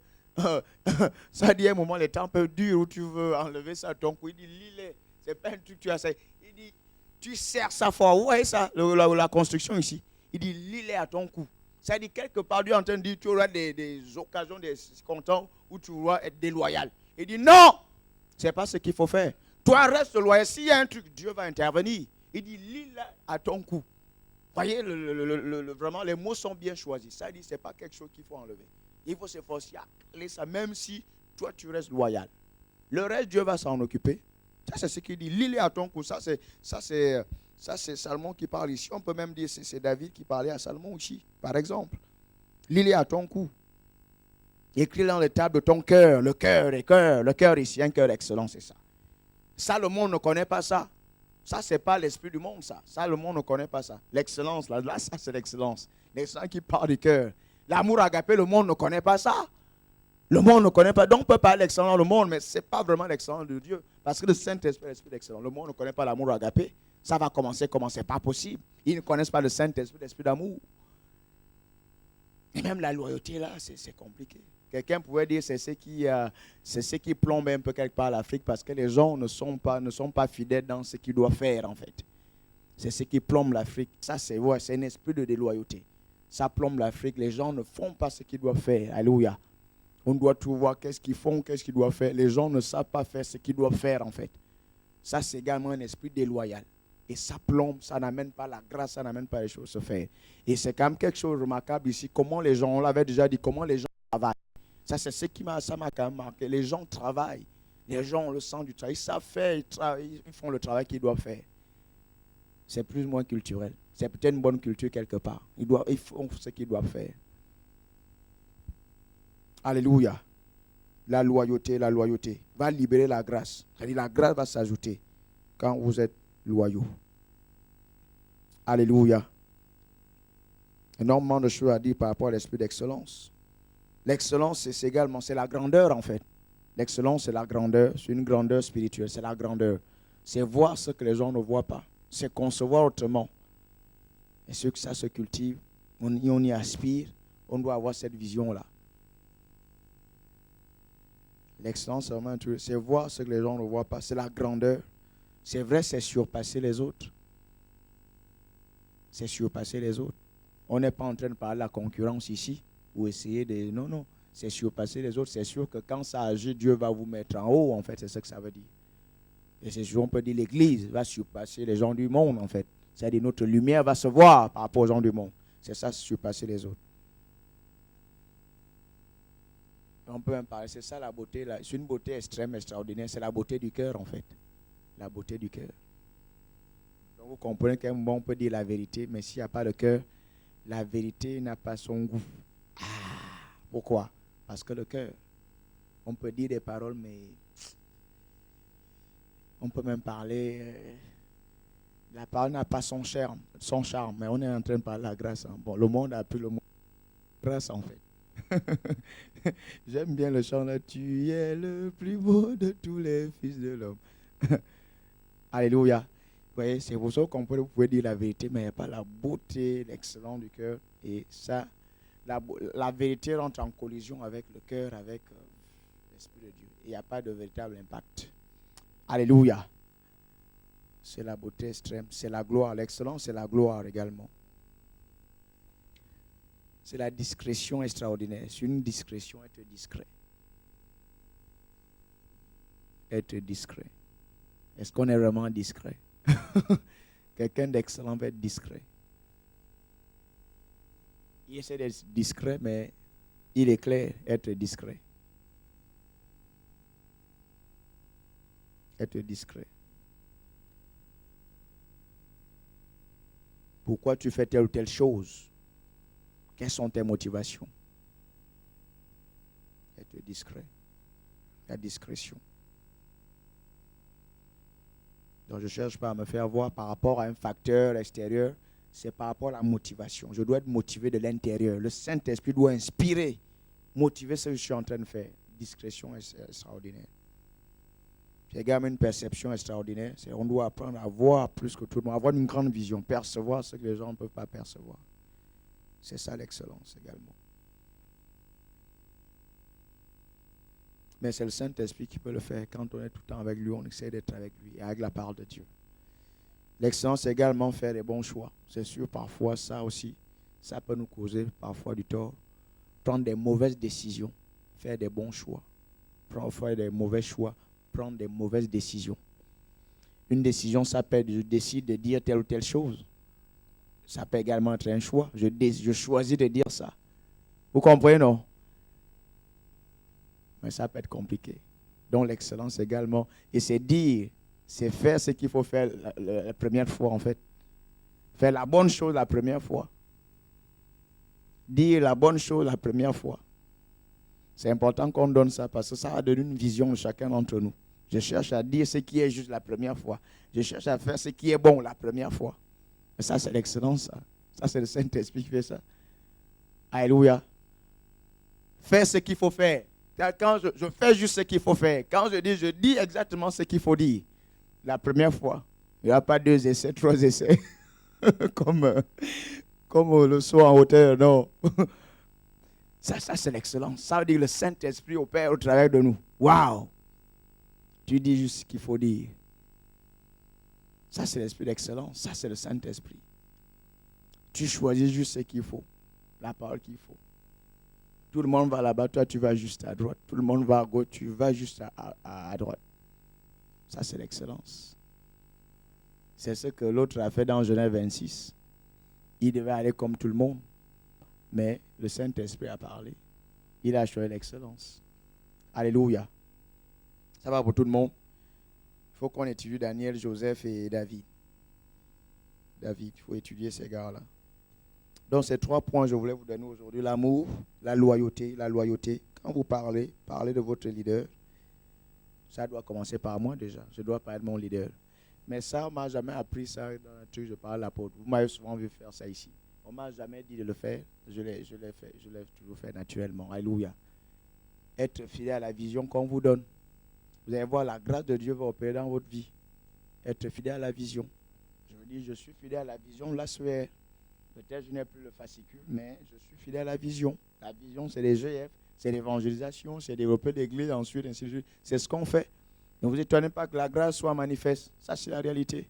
ça dit à un moment, les temps peuvent durer où tu veux enlever ça à ton cou. Il dit, lis-les. C'est pas un truc que tu as ça. Il dit, tu serres ça fort. Vous voyez ça, la construction ici. Il dit, lis-les à ton cou. Ça dit quelque part, Dieu est en train de dire, tu auras des occasions, des contents où tu auras être déloyal. Il dit, non, c'est pas ce qu'il faut faire. Toi, reste loyal. S'il y a un truc, Dieu va intervenir. Il dit, lis-les à ton cou. Voyez, vraiment, les mots sont bien choisis. Ça dit, ce n'est pas quelque chose qu'il faut enlever. Il faut s'efforcer à cler ça, même si toi, tu restes loyal. Le reste, Dieu va s'en occuper. Ça, c'est ce qu'il dit. Lis-les à ton cou. Ça, c'est Salomon qui parle ici. On peut même dire que c'est David qui parlait à Salomon ici, par exemple. Lis-les à ton cou. Écris-les dans les tables de ton cœur. Le cœur ici, un cœur excellent, c'est ça. Ça, le monde ne connaît pas ça. Ça, ce n'est pas l'esprit du monde, ça. Ça, le monde ne connaît pas ça. L'excellence, là ça, c'est l'excellence. L'excellence qui part du cœur. L'amour agapé, le monde ne connaît pas ça. Le monde ne connaît pas. Donc, on peut parler de l'excellence du monde, mais ce n'est pas vraiment l'excellence de Dieu. Parce que le Saint-Esprit est l'esprit d'excellence. Le monde ne connaît pas l'amour agapé. Ça va commencer comment c'est pas possible. Ils ne connaissent pas le Saint-Esprit, l'esprit d'amour. Et même la loyauté, là, c'est compliqué. Quelqu'un pourrait dire c'est ce qui plombe un peu quelque part l'Afrique parce que les gens ne sont pas fidèles dans ce qu'ils doivent faire en fait. C'est ce qui plombe l'Afrique. Ça, c'est un esprit de déloyauté. Ça plombe l'Afrique. Les gens ne font pas ce qu'ils doivent faire. Alléluia. On doit tout voir qu'est-ce qu'ils font, qu'est-ce qu'ils doivent faire. Les gens ne savent pas faire ce qu'ils doivent faire en fait. Ça, c'est également un esprit déloyal. Et ça plombe, ça n'amène pas la grâce, ça n'amène pas les choses à se faire. Et c'est quand même quelque chose de remarquable ici. Comment les gens, on l'avait déjà dit, comment les gens travaillent. Ça, c'est ce qui m'a quand même marqué. Les gens travaillent. Les gens ont le sens du travail. Ils savent faire, ils font le travail qu'ils doivent faire. C'est plus ou moins culturel. C'est peut-être une bonne culture quelque part. Ils font ce qu'ils doivent faire. Alléluia. La loyauté va libérer la grâce. C'est-à-dire la grâce va s'ajouter quand vous êtes loyaux. Alléluia. Énormément de choses à dire par rapport à l'esprit d'excellence. L'excellence, c'est également, c'est la grandeur en fait. L'excellence, c'est la grandeur, c'est une grandeur spirituelle, c'est la grandeur. C'est voir ce que les gens ne voient pas. C'est concevoir autrement. Et ce que ça se cultive, on y aspire, on doit avoir cette vision-là. L'excellence, c'est vraiment un truc, c'est voir ce que les gens ne voient pas, c'est la grandeur. C'est vrai, c'est surpasser les autres. C'est surpasser les autres. On n'est pas en train de parler de la concurrence ici. Ou essayer de... Non, c'est surpasser les autres. C'est sûr que quand ça agit, Dieu va vous mettre en haut, en fait, c'est ce que ça veut dire. Et c'est sûr, on peut dire l'Église va surpasser les gens du monde, en fait. C'est-à-dire notre lumière va se voir par rapport aux gens du monde. C'est ça, surpasser les autres. On peut même parler, c'est ça la beauté, là. C'est une beauté extrême, extraordinaire. C'est la beauté du cœur, en fait. La beauté du cœur. Donc vous comprenez qu'à un moment, on peut dire la vérité, mais s'il n'y a pas le cœur, la vérité n'a pas son goût. Pourquoi? Parce que le cœur. On peut dire des paroles, mais on peut même parler. La parole n'a pas son charme, mais on est en train de parler de la grâce. Hein. Bon, le monde a plus le mot grâce en fait. J'aime bien le chant là. Tu es le plus beau de tous les fils de l'homme. Alléluia. Vous voyez, c'est pour ça qu'on peut, vous pouvez dire la vérité, mais il n'y a pas la beauté, l'excellence du cœur. Et ça, la vérité rentre en collision avec le cœur, avec l'Esprit de Dieu. Il n'y a pas de véritable impact. Alléluia. C'est la beauté extrême, c'est la gloire. L'excellence, c'est la gloire également. C'est la discrétion extraordinaire. C'est une discrétion, être discret. Être discret. Est-ce qu'on est vraiment discret? Quelqu'un d'excellent va être discret. Il essaie d'être discret, mais il est clair, être discret. Être discret. Pourquoi tu fais telle ou telle chose? Quelles sont tes motivations? Être discret. La discrétion. Donc je ne cherche pas à me faire voir par rapport à un facteur extérieur. C'est par rapport à la motivation. Je dois être motivé de l'intérieur. Le Saint-Esprit doit inspirer, motiver ce que je suis en train de faire. Discrétion extraordinaire. J'ai également une perception extraordinaire. On doit apprendre à voir plus que tout le monde, avoir une grande vision, percevoir ce que les gens ne peuvent pas percevoir. C'est ça l'excellence également. Mais c'est le Saint-Esprit qui peut le faire. Quand on est tout le temps avec lui, on essaie d'être avec lui et avec la parole de Dieu. L'excellence, c'est également faire des bons choix. C'est sûr, parfois, ça aussi, ça peut nous causer parfois du tort. Prendre des mauvaises décisions, faire des bons choix. Faire des mauvais choix, prendre des mauvaises décisions. Une décision, ça peut être, je décide de dire telle ou telle chose. Ça peut également être un choix. Je choisis de dire ça. Vous comprenez, non? Mais ça peut être compliqué. Donc l'excellence également, et c'est dire, c'est faire ce qu'il faut faire la première fois en fait. Faire la bonne chose la première fois. Dire la bonne chose la première fois. C'est important qu'on donne ça parce que ça va donner une vision de chacun d'entre nous. Je cherche à dire ce qui est juste la première fois. Je cherche à faire ce qui est bon la première fois. Et ça, c'est l'excellence. Ça, c'est le Saint-Esprit qui fait ça. Alléluia. Faire ce qu'il faut faire. Quand je fais juste ce qu'il faut faire. Quand je dis exactement ce qu'il faut dire. La première fois. Il n'y a pas 2 essais, 3 essais. comme le saut en hauteur, non. Ça c'est l'excellence. Ça veut dire que le Saint-Esprit opère au travers de nous. Waouh! Tu dis juste ce qu'il faut dire. Ça, c'est l'esprit d'excellence. Ça, c'est le Saint-Esprit. Tu choisis juste ce qu'il faut. La parole qu'il faut. Tout le monde va là-bas, toi, tu vas juste à droite. Tout le monde va à gauche, tu vas juste à droite. Ça, c'est l'excellence. C'est ce que l'autre a fait dans Genèse 26. Il devait aller comme tout le monde. Mais le Saint-Esprit a parlé. Il a choisi l'excellence. Alléluia. Ça va pour tout le monde? Il faut qu'on étudie Daniel, Joseph et David. David, il faut étudier ces gars-là. Donc, ces 3 points que je voulais vous donner aujourd'hui. L'amour, la loyauté, la loyauté. Quand vous parlez de votre leader. Ça doit commencer par moi déjà. Je dois pas être mon leader. Mais ça, on ne m'a jamais appris ça dans un truc, je parle à l'apôtre. Vous m'avez souvent vu faire ça ici. On ne m'a jamais dit de le faire. Je l'ai toujours fait naturellement. Alléluia. Être fidèle à la vision qu'on vous donne. Vous allez voir, la grâce de Dieu va opérer dans votre vie. Être fidèle à la vision. Je vous dis, je suis fidèle à la vision. Là, peut-être je n'ai plus le fascicule, mais je suis fidèle à la vision. La vision, c'est les GF, c'est l'évangélisation, c'est développer l'église, ensuite, ainsi de suite. C'est ce qu'on fait. Ne vous étonnez pas que la grâce soit manifeste. Ça, c'est la réalité.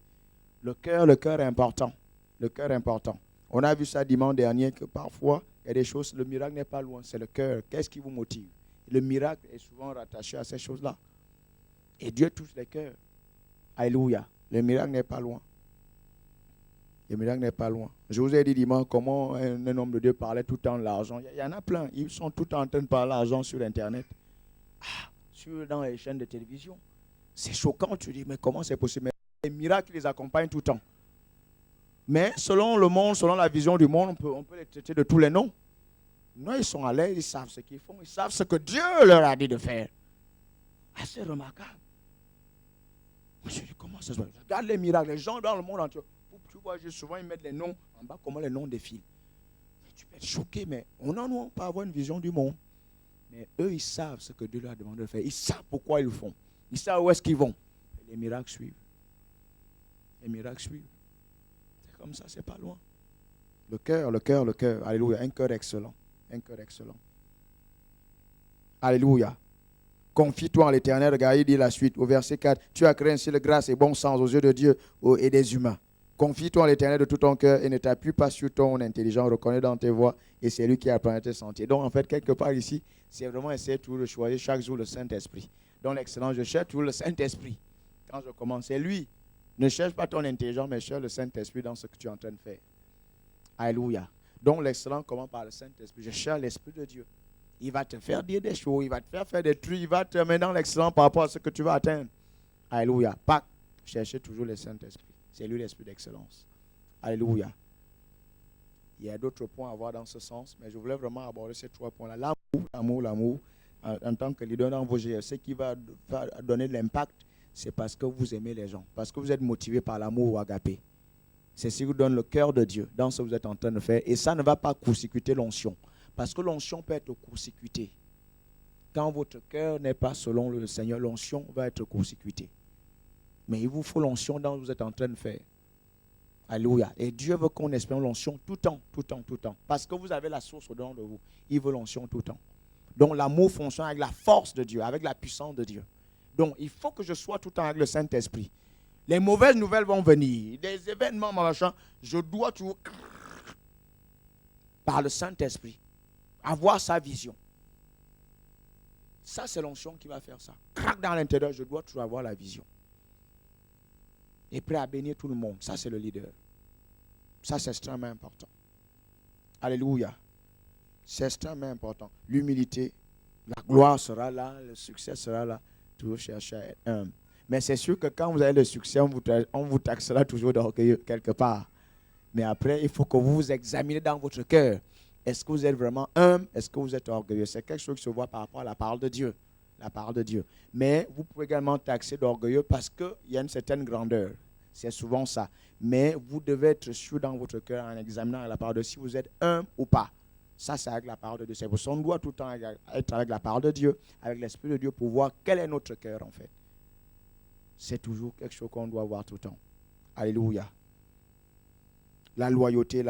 Le cœur est important. Le cœur est important. On a vu ça dimanche dernier que parfois, il y a des choses, le miracle n'est pas loin, c'est le cœur. Qu'est-ce qui vous motive? Le miracle est souvent rattaché à ces choses-là. Et Dieu touche les cœurs. Alléluia. Le miracle n'est pas loin. Le miracle n'est pas loin. Je vous ai dit dimanche comment un homme de Dieu parlait tout le temps de l'argent. Il y en a plein. Ils sont tout le temps en train de parler de l'argent sur Internet. Dans les chaînes de télévision. C'est choquant. Tu dis, mais comment c'est possible? Mais les miracles les accompagnent tout le temps. Mais selon le monde, selon la vision du monde, on peut les traiter de tous les noms. Non, ils sont à l'aise, ils savent ce qu'ils font. Ils savent ce que Dieu leur a dit de faire. Assez remarquable. Je me suis dit, comment ça se passe? Regarde les miracles, les gens dans le monde entier. Tu vois, souvent ils mettent les noms en bas, comment les noms défilent. Tu peux être choqué, mais on n'en a pas avoir une vision du monde. Mais eux, ils savent ce que Dieu leur a demandé de faire. Ils savent pourquoi ils le font. Ils savent où est-ce qu'ils vont. Et les miracles suivent. Les miracles suivent. C'est comme ça, c'est pas loin. Le cœur, le cœur, le cœur. Alléluia. Un cœur excellent. Un cœur excellent. Alléluia. Confie-toi en l'Éternel. Regardez, il dit la suite au verset 4. Tu as créé ainsi le grâce et bon sens aux yeux de Dieu et des humains. Confie-toi en l'Éternel de tout ton cœur et ne t'appuie pas sur ton intelligence. Reconnais dans tes voies et c'est lui qui apprend tes sentiers. Donc en fait, quelque part ici, c'est vraiment essayer toujours de choisir chaque jour le Saint-Esprit. Donc l'excellence, je cherche toujours le Saint-Esprit. Quand je commence, c'est lui. Ne cherche pas ton intelligence, mais cherche le Saint-Esprit dans ce que tu es en train de faire. Alléluia. Donc l'excellence commence par le Saint-Esprit. Je cherche l'Esprit de Dieu. Il va te faire dire des choses, il va te faire des trucs, il va te mettre dans l'excellence par rapport à ce que tu vas atteindre. Alléluia. Pas chercher toujours le Saint-Esprit. C'est lui l'Esprit d'excellence. Alléluia. Il y a d'autres points à voir dans ce sens, mais je voulais vraiment aborder ces 3 points-là. L'amour. En tant que leader dans vos GR, ce qui va donner de l'impact, c'est parce que vous aimez les gens, parce que vous êtes motivé par l'amour ou agapé. C'est ce qui vous donne le cœur de Dieu dans ce que vous êtes en train de faire. Et ça ne va pas court-circuiter l'onction. Parce que l'onction peut être court-circuitée. Quand votre cœur n'est pas selon le Seigneur, l'onction va être court-circuitée. Mais il vous faut l'onction dans ce que vous êtes en train de faire. Alléluia. Et Dieu veut qu'on espère l'onction tout le temps, tout le temps, tout le temps. Parce que vous avez la source au-dedans de vous. Il veut l'onction tout le temps. Donc l'amour fonctionne avec la force de Dieu, avec la puissance de Dieu. Donc il faut que je sois tout le temps avec le Saint-Esprit. Les mauvaises nouvelles vont venir. Des événements, machin. Je dois toujours, par le Saint-Esprit, avoir sa vision. Ça, c'est l'onction qui va faire ça. Crac dans l'intérieur, je dois toujours avoir la vision. Et prêt à bénir tout le monde. Ça, c'est le leader. Ça, c'est extrêmement important. Alléluia. C'est extrêmement important. L'humilité, la gloire sera là, le succès sera là. Toujours chercher à être humble. Mais c'est sûr que quand vous avez le succès, on vous taxera toujours d'orgueilleux quelque part. Mais après, il faut que vous vous examinez dans votre cœur. Est-ce que vous êtes vraiment humble? Est-ce que vous êtes orgueilleux? C'est quelque chose qui se voit par rapport à la parole de Dieu. La parole de Dieu. Mais vous pouvez également taxer d'orgueilleux parce qu'il y a une certaine grandeur. C'est souvent ça. Mais vous devez être sûr dans votre cœur en examinant la parole de Dieu si vous êtes humble ou pas. Ça, c'est avec la parole de Dieu. C'est pour ça qu'on doit tout le temps être avec la parole de Dieu, avec l'Esprit de Dieu pour voir quel est notre cœur en fait. C'est toujours quelque chose qu'on doit voir tout le temps. Alléluia. La loyauté.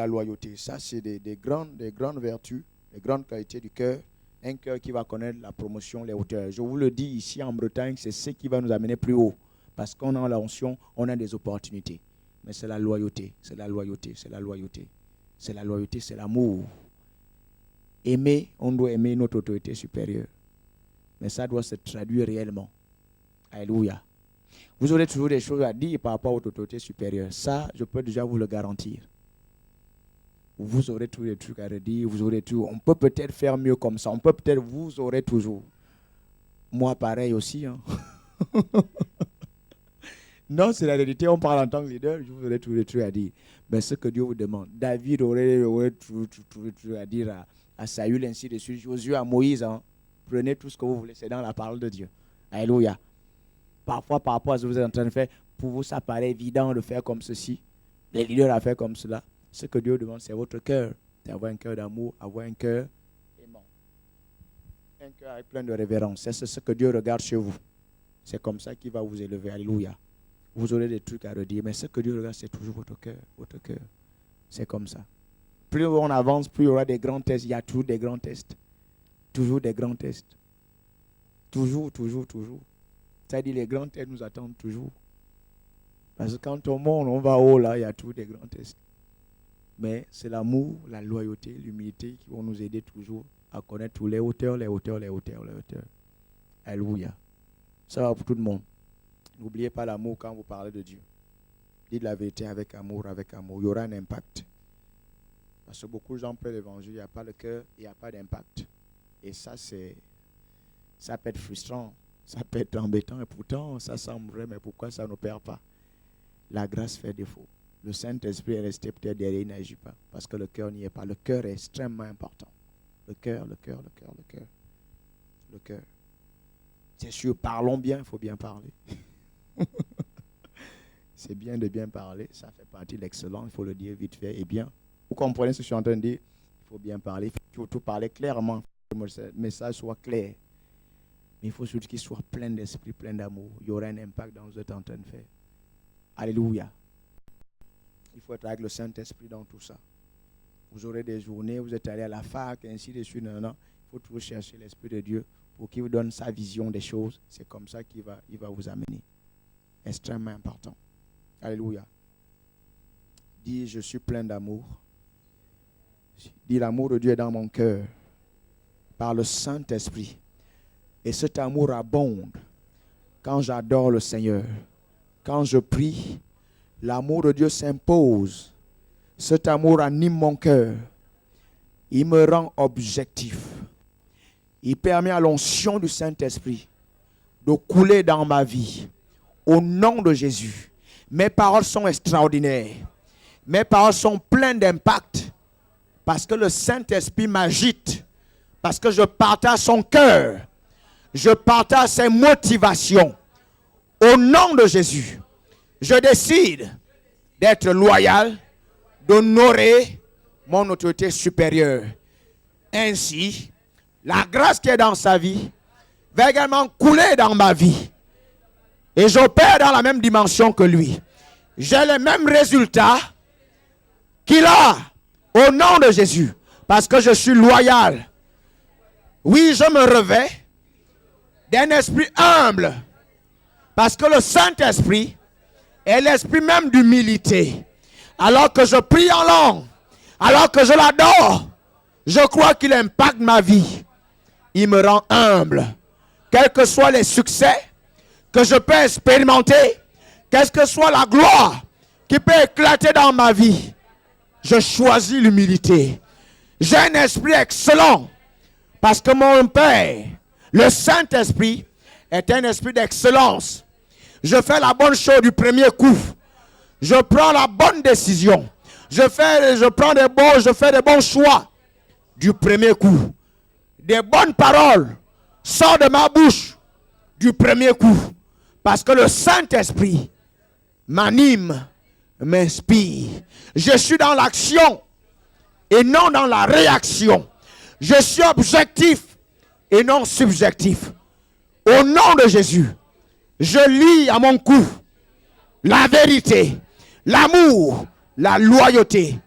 Ça, c'est des grandes vertus, des grandes qualités du cœur. Un cœur qui va connaître la promotion, les hauteurs. Je vous le dis ici en Bretagne, c'est ce qui va nous amener plus haut. Parce qu'on a l'onction, on a des opportunités. Mais c'est la loyauté, c'est l'amour. Aimer, on doit aimer notre autorité supérieure. Mais ça doit se traduire réellement. Alléluia. Vous aurez toujours des choses à dire par rapport à votre autorité supérieure. Ça, je peux déjà vous le garantir. Vous aurez tous les trucs à redire, vous aurez tout. On peut peut-être faire mieux comme ça. Vous aurez toujours. Moi, pareil aussi. Hein. Non, c'est la réalité. On parle en tant que leader, vous aurez tous les trucs à dire. Mais ce que Dieu vous demande, David aurait tout à dire à Saül, ainsi de suite. Josué, à Moïse. Hein. Prenez tout ce que vous voulez, c'est dans la parole de Dieu. Alléluia. Parfois, par rapport à ce que vous êtes en train de faire, pour vous, ça paraît évident de faire comme ceci. Les leaders à faire comme cela. Ce que Dieu demande, c'est votre cœur. C'est avoir un cœur d'amour, avoir un cœur aimant. Un cœur avec plein de révérence. C'est ce que Dieu regarde chez vous. C'est comme ça qu'il va vous élever. Alléluia. Vous aurez des trucs à redire, mais ce que Dieu regarde, c'est toujours votre cœur. Votre cœur. C'est comme ça. Plus on avance, plus il y aura des grands tests. Il y a toujours des grands tests. Toujours des grands tests. Toujours. C'est-à-dire les grands tests nous attendent toujours. Parce que quand on monte, on va haut là, il y a toujours des grands tests. Mais c'est l'amour, la loyauté, l'humilité qui vont nous aider toujours à connaître tous les hauteurs. Alléluia. Ça va pour tout le monde. N'oubliez pas l'amour quand vous parlez de Dieu. Dites la vérité avec amour. Il y aura un impact. Parce que beaucoup de gens prennent l'évangile, il n'y a pas le cœur, il n'y a pas d'impact. Et ça peut être frustrant, ça peut être embêtant. Et pourtant, ça semble vrai, mais pourquoi ça ne perd pas? La grâce fait défaut. Le Saint-Esprit est resté peut-être derrière, il n'agit pas. Parce que le cœur n'y est pas. Le cœur est extrêmement important. Le cœur. C'est sûr, parlons bien, il faut bien parler. C'est bien de bien parler, ça fait partie de l'excellence, il faut le dire vite fait et bien. Vous comprenez ce que je suis en train de dire? Il faut bien parler, il faut surtout parler clairement, il faut que le message soit clair. Mais il faut surtout qu'il soit plein d'esprit, plein d'amour. Il y aura un impact dans ce que vous êtes en train de faire. Alléluia. Il faut être avec le Saint-Esprit dans tout ça. Vous aurez des journées, vous êtes allé à la fac, ainsi de suite. Non. Il faut toujours chercher l'Esprit de Dieu pour qu'il vous donne sa vision des choses. C'est comme ça qu'il va vous amener. Extrêmement important. Alléluia. Dis, je suis plein d'amour. Dis, l'amour de Dieu est dans mon cœur par le Saint-Esprit. Et cet amour abonde quand j'adore le Seigneur. Quand je prie, l'amour de Dieu s'impose. Cet amour anime mon cœur. Il me rend objectif. Il permet à l'onction du Saint-Esprit de couler dans ma vie. Au nom de Jésus. Mes paroles sont extraordinaires. Mes paroles sont pleines d'impact. Parce que le Saint-Esprit m'agite. Parce que je partage son cœur. Je partage ses motivations. Au nom de Jésus, je décide d'être loyal, d'honorer mon autorité supérieure. Ainsi, la grâce qui est dans sa vie va également couler dans ma vie. Et j'opère dans la même dimension que lui. J'ai les mêmes résultats qu'il a au nom de Jésus. Parce que je suis loyal. Oui, je me revêt d'un esprit humble. Parce que le Saint-Esprit est l'esprit même d'humilité. Alors que je prie en langue, alors que je l'adore, je crois qu'il impacte ma vie. Il me rend humble. Quels que soient les succès que je peux expérimenter, quelle que soit la gloire qui peut éclater dans ma vie, je choisis l'humilité. J'ai un esprit excellent parce que mon Père, le Saint-Esprit, est un esprit d'excellence. Je fais la bonne chose du premier coup. Je prends la bonne décision. Je fais des bons choix du premier coup. Des bonnes paroles sortent de ma bouche du premier coup. Parce que le Saint-Esprit m'anime, m'inspire. Je suis dans l'action et non dans la réaction. Je suis objectif et non subjectif. Au nom de Jésus, je lis à mon cou la vérité, l'amour, la loyauté.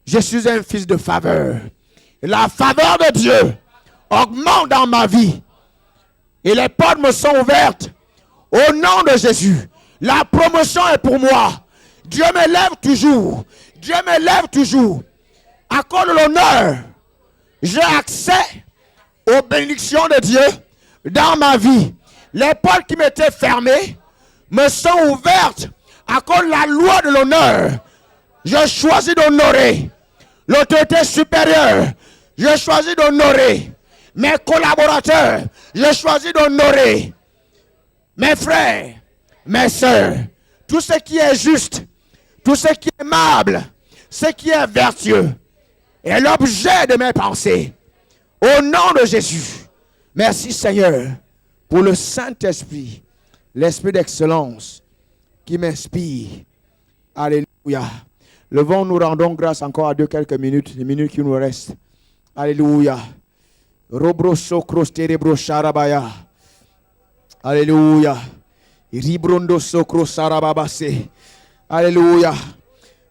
Je suis un fils de faveur. La faveur de Dieu augmente dans ma vie. Et les portes me sont ouvertes. Au nom de Jésus, la promotion est pour moi. Dieu m'élève toujours. Dieu m'élève toujours. Accorde l'honneur. J'ai accès aux bénédictions de Dieu dans ma vie. Les portes qui m'étaient fermées me sont ouvertes à cause de la loi de l'honneur. Je choisis d'honorer l'autorité supérieure. Je choisis d'honorer mes collaborateurs. Je choisis d'honorer mes frères, mes sœurs. Tout ce qui est juste, tout ce qui est aimable, ce qui est vertueux est l'objet de mes pensées. Au nom de Jésus, merci Seigneur pour le Saint-Esprit, l'Esprit d'excellence qui m'inspire. Alléluia. Levons, nous rendons grâce encore à Dieu quelques minutes, les minutes qui nous restent. Alléluia. Robro sokro sterebro sharabaya. Alléluia. Ribrondo sokro sarababase. Alléluia.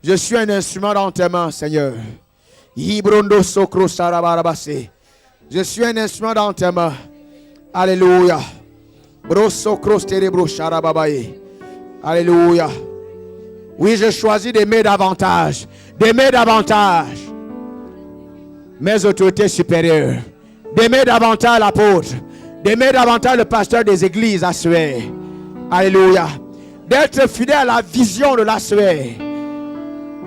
Je suis un instrument dans tes mains, Seigneur. Ribrondo sokro sarabarabase. Je suis un instrument dans tes mains. Alléluia. Bro sokro sterebro sharababaye. Alléluia. Oui, je choisis d'aimer davantage. D'aimer davantage mes autorités supérieures. D'aimer davantage l'apôtre. D'aimer davantage le pasteur des églises à Suède. Alléluia. D'être fidèle à la vision de la Suède.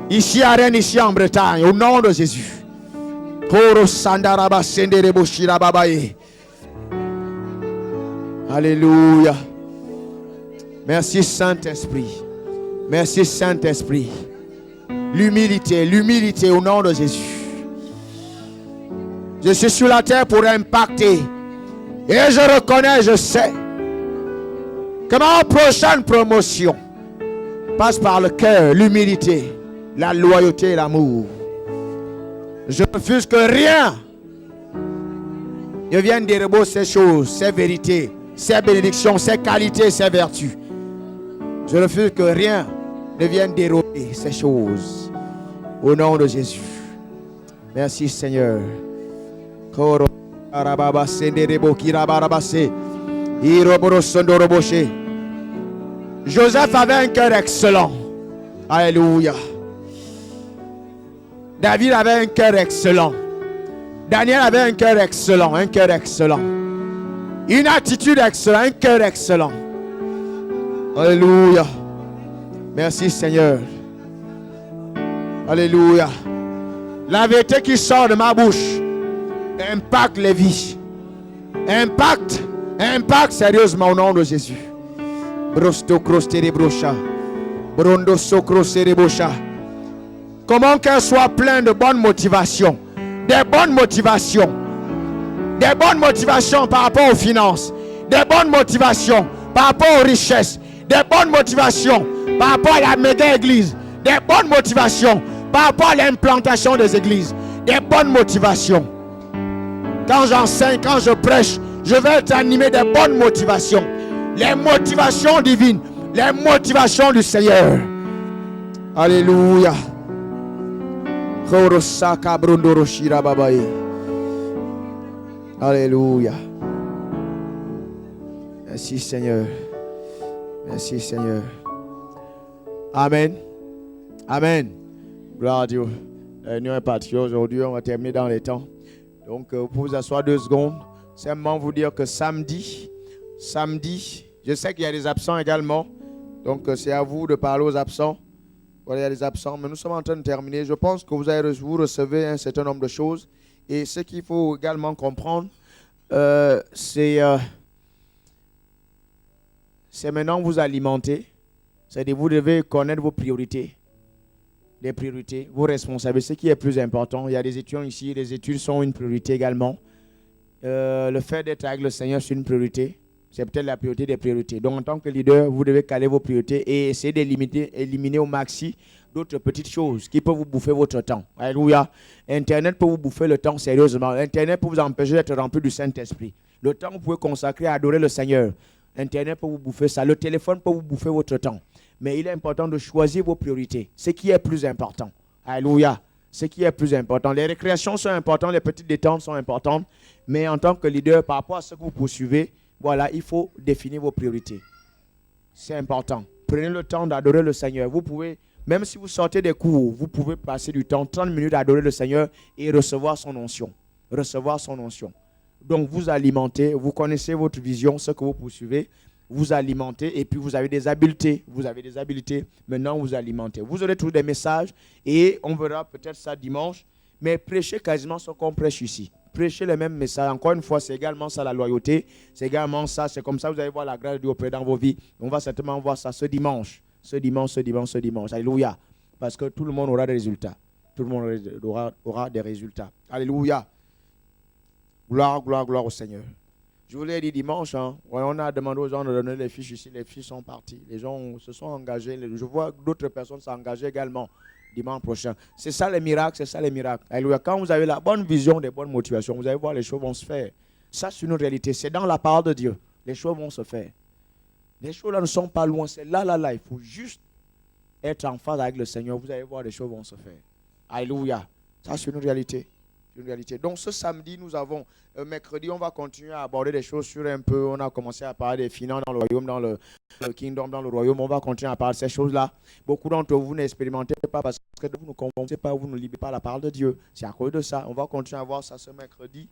Ici à Rennes, ici en Bretagne. Au nom de Jésus. Alléluia. Merci Saint-Esprit. Merci Saint-Esprit. L'humilité, l'humilité au nom de Jésus. Je suis sur la terre pour impacter Et je reconnais, je sais que ma prochaine promotion passe par le cœur, l'humilité, la loyauté et l'amour. Je refuse que rien ne vienne dérober ces choses, ces vérités, ces bénédictions, ces qualités, ces vertus. Je refuse que rien ne vienne dérober ces choses. Au nom de Jésus. Merci Seigneur. Joseph avait un cœur excellent. Alléluia. David avait un cœur excellent. Daniel avait un cœur excellent. Un cœur excellent. Une attitude excellente. Un cœur excellent. Alléluia. Merci Seigneur. Alléluia. La vérité qui sort de ma bouche impacte les vies. Impacte sérieusement au nom de Jésus. Brosto crostere brocha. Brondo socrosere brocha. Comment qu'elle soit pleine de bonnes motivations. Des bonnes motivations. Des bonnes motivations par rapport aux finances. Des bonnes motivations par rapport aux richesses. Des bonnes motivations par rapport à la méga église. Des bonnes motivations par rapport à l'implantation des églises. Des bonnes motivations. Quand j'enseigne, quand je prêche, je vais être animé des bonnes motivations. Les motivations divines. Les motivations du Seigneur. Alléluia. Alléluia. Merci Seigneur. Merci Seigneur. Amen. Amen. Gloire à Dieu. La réunion est partie aujourd'hui. On va terminer dans les temps. Donc, vous pouvez vous asseoir 2 secondes. Simplement vous dire que samedi, je sais qu'il y a des absents également. Donc, c'est à vous de parler aux absents. Voilà, il y a des absents, mais nous sommes en train de terminer. Je pense que vous recevez un certain nombre de choses. Et ce qu'il faut également comprendre, c'est maintenant vous alimenter. C'est-à-dire vous devez connaître vos priorités. Les priorités, vos responsabilités, ce qui est plus important. Il y a des étudiants ici, les études sont une priorité également. Le fait d'être avec le Seigneur, c'est une priorité. C'est peut-être la priorité des priorités. Donc, en tant que leader, vous devez caler vos priorités et essayer d'éliminer au maxi d'autres petites choses qui peuvent vous bouffer votre temps. Alléluia. Internet peut vous bouffer le temps sérieusement. Internet peut vous empêcher d'être rempli du Saint-Esprit. Le temps que vous pouvez consacrer à adorer le Seigneur. Internet peut vous bouffer ça. Le téléphone peut vous bouffer votre temps. Mais il est important de choisir vos priorités. Ce qui est plus important. Alléluia. Ce qui est plus important. Les récréations sont importantes, les petites détentes sont importantes. Mais en tant que leader, par rapport à ce que vous poursuivez, voilà, il faut définir vos priorités. C'est important. Prenez le temps d'adorer le Seigneur. Vous pouvez, même si vous sortez des cours, vous pouvez passer du temps, 30 minutes à adorer le Seigneur et recevoir son onction. Recevoir son onction. Donc, vous alimentez, vous connaissez votre vision, ce que vous poursuivez, vous alimentez et puis vous avez des habiletés. Vous avez des habiletés, maintenant vous alimentez. Vous aurez tous des messages et on verra peut-être ça dimanche, mais prêchez quasiment ce qu'on prêche ici. Prêchez les mêmes messages. Encore une fois, c'est également ça la loyauté. C'est également ça. C'est comme ça que vous allez voir la grâce de Dieu opérer dans vos vies. On va certainement voir ça ce dimanche. Ce dimanche. Alléluia. Parce que tout le monde aura des résultats. Tout le monde aura des résultats. Alléluia. Gloire au Seigneur. Je vous l'ai dit dimanche, on a demandé aux gens de donner les fiches ici. Les fiches sont parties. Les gens se sont engagés. Je vois d'autres personnes s'engager également. Dimanche prochain. C'est ça les miracles, Alléluia. Quand vous avez la bonne vision, des bonnes motivations, vous allez voir les choses vont se faire. Ça, c'est une réalité. C'est dans la parole de Dieu. Les choses vont se faire. Les choses là ne sont pas loin. C'est là. Il faut juste être en phase avec le Seigneur. Vous allez voir les choses vont se faire. Alléluia. Ça, c'est une réalité. Donc, ce samedi, nous avons, mercredi, on va continuer à aborder des choses sur un peu. On a commencé à parler des finances dans le royaume, dans le kingdom, dans le royaume. On va continuer à parler de ces choses-là. Beaucoup d'entre vous n'expérimentez pas parce que vous ne comprenez pas, vous ne libérez pas la parole de Dieu. C'est à cause de ça. On va continuer à voir ça ce mercredi.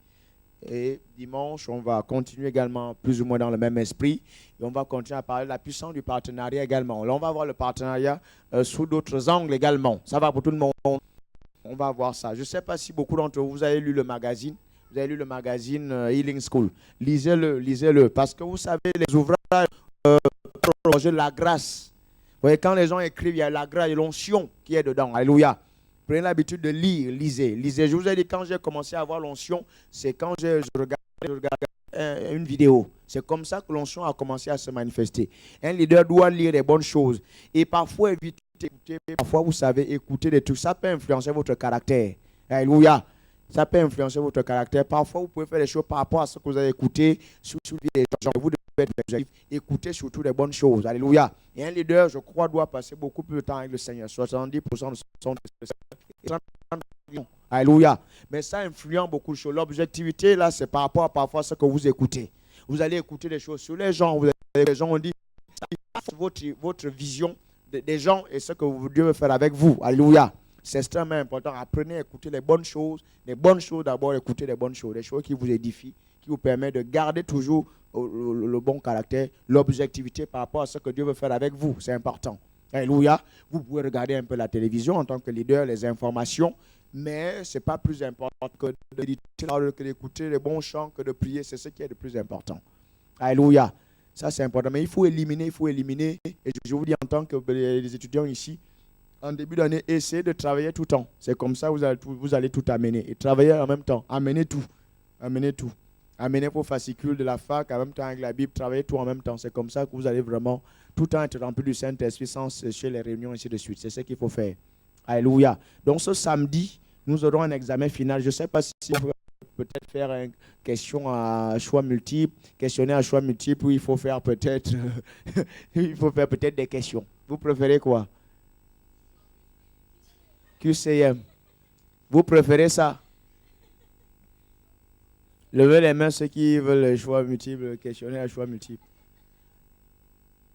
Et dimanche, on va continuer également plus ou moins dans le même esprit. Et on va continuer à parler de la puissance du partenariat également. Là, on va voir le partenariat sous d'autres angles également. Ça va pour tout le monde. On va voir ça. Je ne sais pas si beaucoup d'entre vous avez lu le magazine. Vous avez lu le magazine Healing School. Lisez-le. Parce que vous savez, les ouvrages prolonger la grâce. Vous voyez, quand les gens écrivent, il y a la grâce et l'onction qui est dedans. Alléluia. Prenez l'habitude de lire, lisez. Je vous ai dit, quand j'ai commencé à avoir l'onction, c'est quand je regardais une vidéo. C'est comme ça que l'onction a commencé à se manifester. Un leader doit lire les bonnes choses. Et parfois, éviter d'écouter, parfois, vous savez, écouter des trucs. Ça peut influencer votre caractère. Alléluia. Ça peut influencer votre caractère. Parfois, vous pouvez faire des choses par rapport à ce que vous avez écouté. Les gens, vous devez être objectif. Écoutez surtout les bonnes choses. Alléluia. Et un leader, je crois, doit passer beaucoup plus de temps avec le Seigneur. 70% de son Alléluia. Mais ça influence beaucoup de choses. L'objectivité, là, c'est par rapport à parfois ce que vous écoutez. Vous allez écouter des choses sur les gens. Les gens ont dit votre vision des gens et ce que vous devez faire avec vous. Alléluia. C'est extrêmement important. Apprenez à écouter les bonnes choses. Les bonnes choses d'abord, écoutez les bonnes choses. Les choses qui vous édifient, qui vous permettent de garder toujours le bon caractère, l'objectivité par rapport à ce que Dieu veut faire avec vous. C'est important. Alléluia. Vous pouvez regarder un peu la télévision en tant que leader, les informations, mais ce n'est pas plus important que d'écouter les bons chants, que de prier. C'est ce qui est le plus important. Alléluia. Ça, c'est important. Mais il faut éliminer. Et je vous dis en tant que les étudiants ici, en début d'année, essayez de travailler tout le temps. C'est comme ça que vous allez tout amener. Et travailler en même temps. Amenez tout. Amenez vos fascicules de la fac en même temps avec la Bible. Travaillez tout en même temps. C'est comme ça que vous allez vraiment tout le temps être rempli du Saint-Esprit sans sécher les réunions, ainsi de suite. C'est ce qu'il faut faire. Alléluia. Donc ce samedi, nous aurons un examen final. Je ne sais pas si vous pouvez peut-être faire une question à choix multiple, questionnaire à choix multiple, où il faut faire peut-être des questions. Vous préférez quoi? QCM. Vous préférez ça? Levez les mains ceux qui veulent le choix multiple, le questionnaire à choix multiple.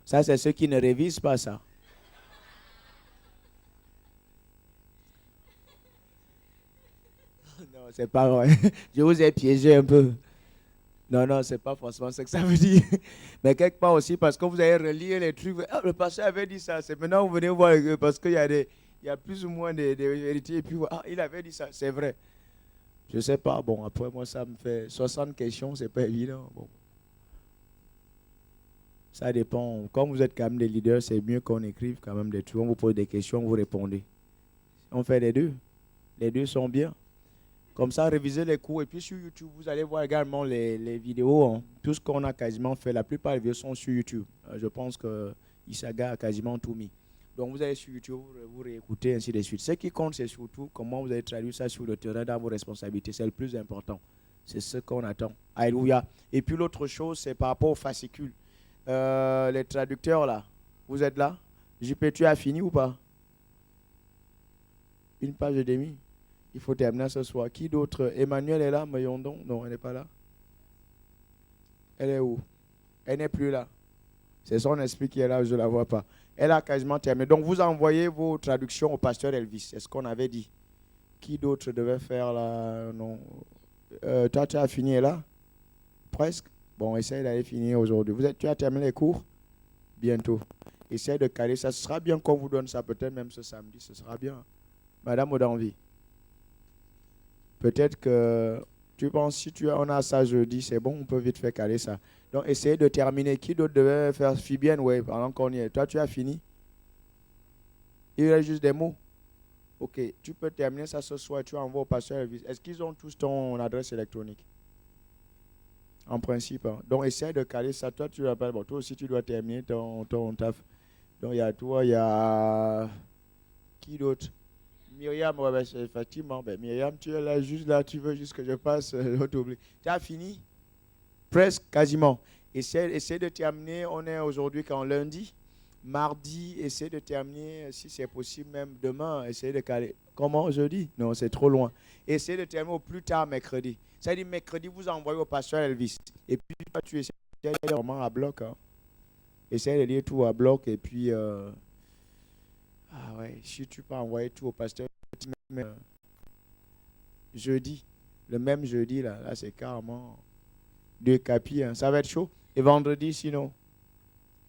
Ça, c'est ceux qui ne révisent pas ça. Non, c'est pas vrai. Je vous ai piégé un peu. Non, c'est pas forcément ce que ça veut dire. Mais quelque part aussi, parce que vous allez relire les trucs. Ah, le pasteur avait dit ça. C'est maintenant vous venez voir, parce qu'il y a plus ou moins des vérités. Et puis, il avait dit ça. C'est vrai. Je sais pas. Bon, après, moi, ça me fait 60 questions. C'est pas évident. Bon. Ça dépend. Comme vous êtes quand même des leaders, c'est mieux qu'on écrive quand même des trucs. On vous pose des questions, vous répondez. On fait les deux. Les deux sont bien. Comme ça, révisez les cours. Et puis sur YouTube, vous allez voir également les vidéos. Hein. Tout ce qu'on a quasiment fait, la plupart des vidéos sont sur YouTube. Je pense que Isaga a quasiment tout mis. Donc vous allez sur YouTube, vous réécoutez, ainsi de suite. Ce qui compte, c'est surtout comment vous allez traduire ça sur le terrain dans vos responsabilités. C'est le plus important. C'est ce qu'on attend. Alléluia. Et puis l'autre chose, c'est par rapport aux fascicules. Les traducteurs, là, vous êtes là? JP, tu as fini ou pas? Une page et demie. Il faut terminer ce soir. Qui d'autre? Emmanuel est là, Mayondon? Non, elle n'est pas là. Elle est où? Elle n'est plus là. C'est son esprit qui est là, je ne la vois pas. Elle a quasiment terminé. Donc, vous envoyez vos traductions au pasteur Elvis. C'est ce qu'on avait dit. Qui d'autre devait faire là? Non. Toi, tu as fini là? Presque. Bon, essaye d'aller finir aujourd'hui. Tu as terminé les cours? Bientôt. Essaye de caler ça. Ce sera bien qu'on vous donne ça, peut-être même ce samedi. Ce sera bien. Madame Odanvi. Peut-être que tu penses, si on a ça jeudi, c'est bon, on peut vite faire caler ça. Donc, essayez de terminer. Qui d'autre devait faire? Fibienne, oui, pendant qu'on y est. Toi, tu as fini? Il reste juste des mots. Ok, tu peux terminer ça ce soir et tu envoies au pasteur Elvis. Est-ce qu'ils ont tous ton adresse électronique? En principe. Hein. Donc, essaye de caler ça. Toi, tu l'appelles. Bon, toi aussi, tu dois terminer ton taf. Donc, il y a toi, il y a... Qui d'autre? Myriam, ouais, effectivement. Myriam, tu es là, juste là, tu veux juste que je passe l'autre oubli. Tu as fini? Presque, quasiment. Essaye de terminer. On est aujourd'hui quand lundi. Mardi, essaye de terminer, si c'est possible, même demain, essaye de caler. Comment jeudi? Non, c'est trop loin. Essayez de terminer au plus tard mercredi. Ça veut dire mercredi, vous envoyez au pasteur Elvis. Et puis, toi, tu essaies de lire vraiment à bloc. Hein. Essaye de lire tout à bloc. Et puis, si tu peux envoyer tout au pasteur jeudi, le même jeudi, là c'est carrément 2 capis. Hein. Ça va être chaud. Et vendredi, sinon.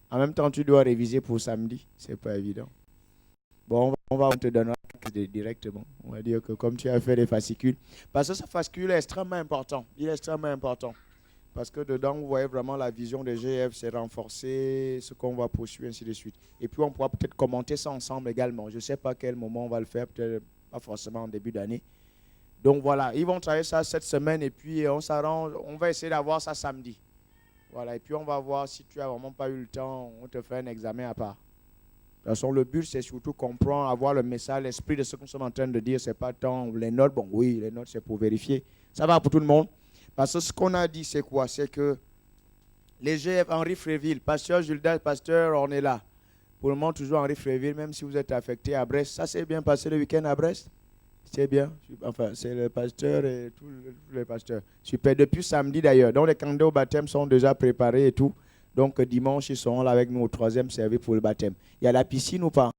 En même temps, tu dois réviser pour samedi. C'est pas évident. Bon, on te donnera directement. On va dire que comme tu as fait les fascicules. Parce que ce fascicule est extrêmement important. Il est extrêmement important. Parce que dedans, vous voyez vraiment la vision des GF, c'est renforcer ce qu'on va poursuivre, ainsi de suite. Et puis, on pourra peut-être commenter ça ensemble également. Je ne sais pas à quel moment on va le faire. Peut-être pas forcément en début d'année. Donc voilà, ils vont travailler ça cette semaine et puis on s'arrange, on va essayer d'avoir ça samedi. Voilà, et puis on va voir si tu n'as vraiment pas eu le temps, on te fait un examen à part. De toute façon, le but, c'est surtout comprendre, avoir le message, l'esprit de ce que nous sommes en train de dire. C'est pas tant les notes. Bon, oui, les notes, c'est pour vérifier. Ça va pour tout le monde. Parce que ce qu'on a dit, c'est quoi? C'est que les GF Henri Fréville, pasteur Gildas, pasteur Ornella, pour le moment, toujours Henri Fréville, même si vous êtes affecté à Brest. Ça s'est bien passé le week-end à Brest? C'est bien. Enfin, c'est le pasteur et tous les pasteurs. Super. Depuis samedi d'ailleurs. Donc, les candidats au baptême sont déjà préparés et tout. Donc, dimanche, ils seront là avec nous au 3e service pour le baptême. Il y a la piscine ou pas?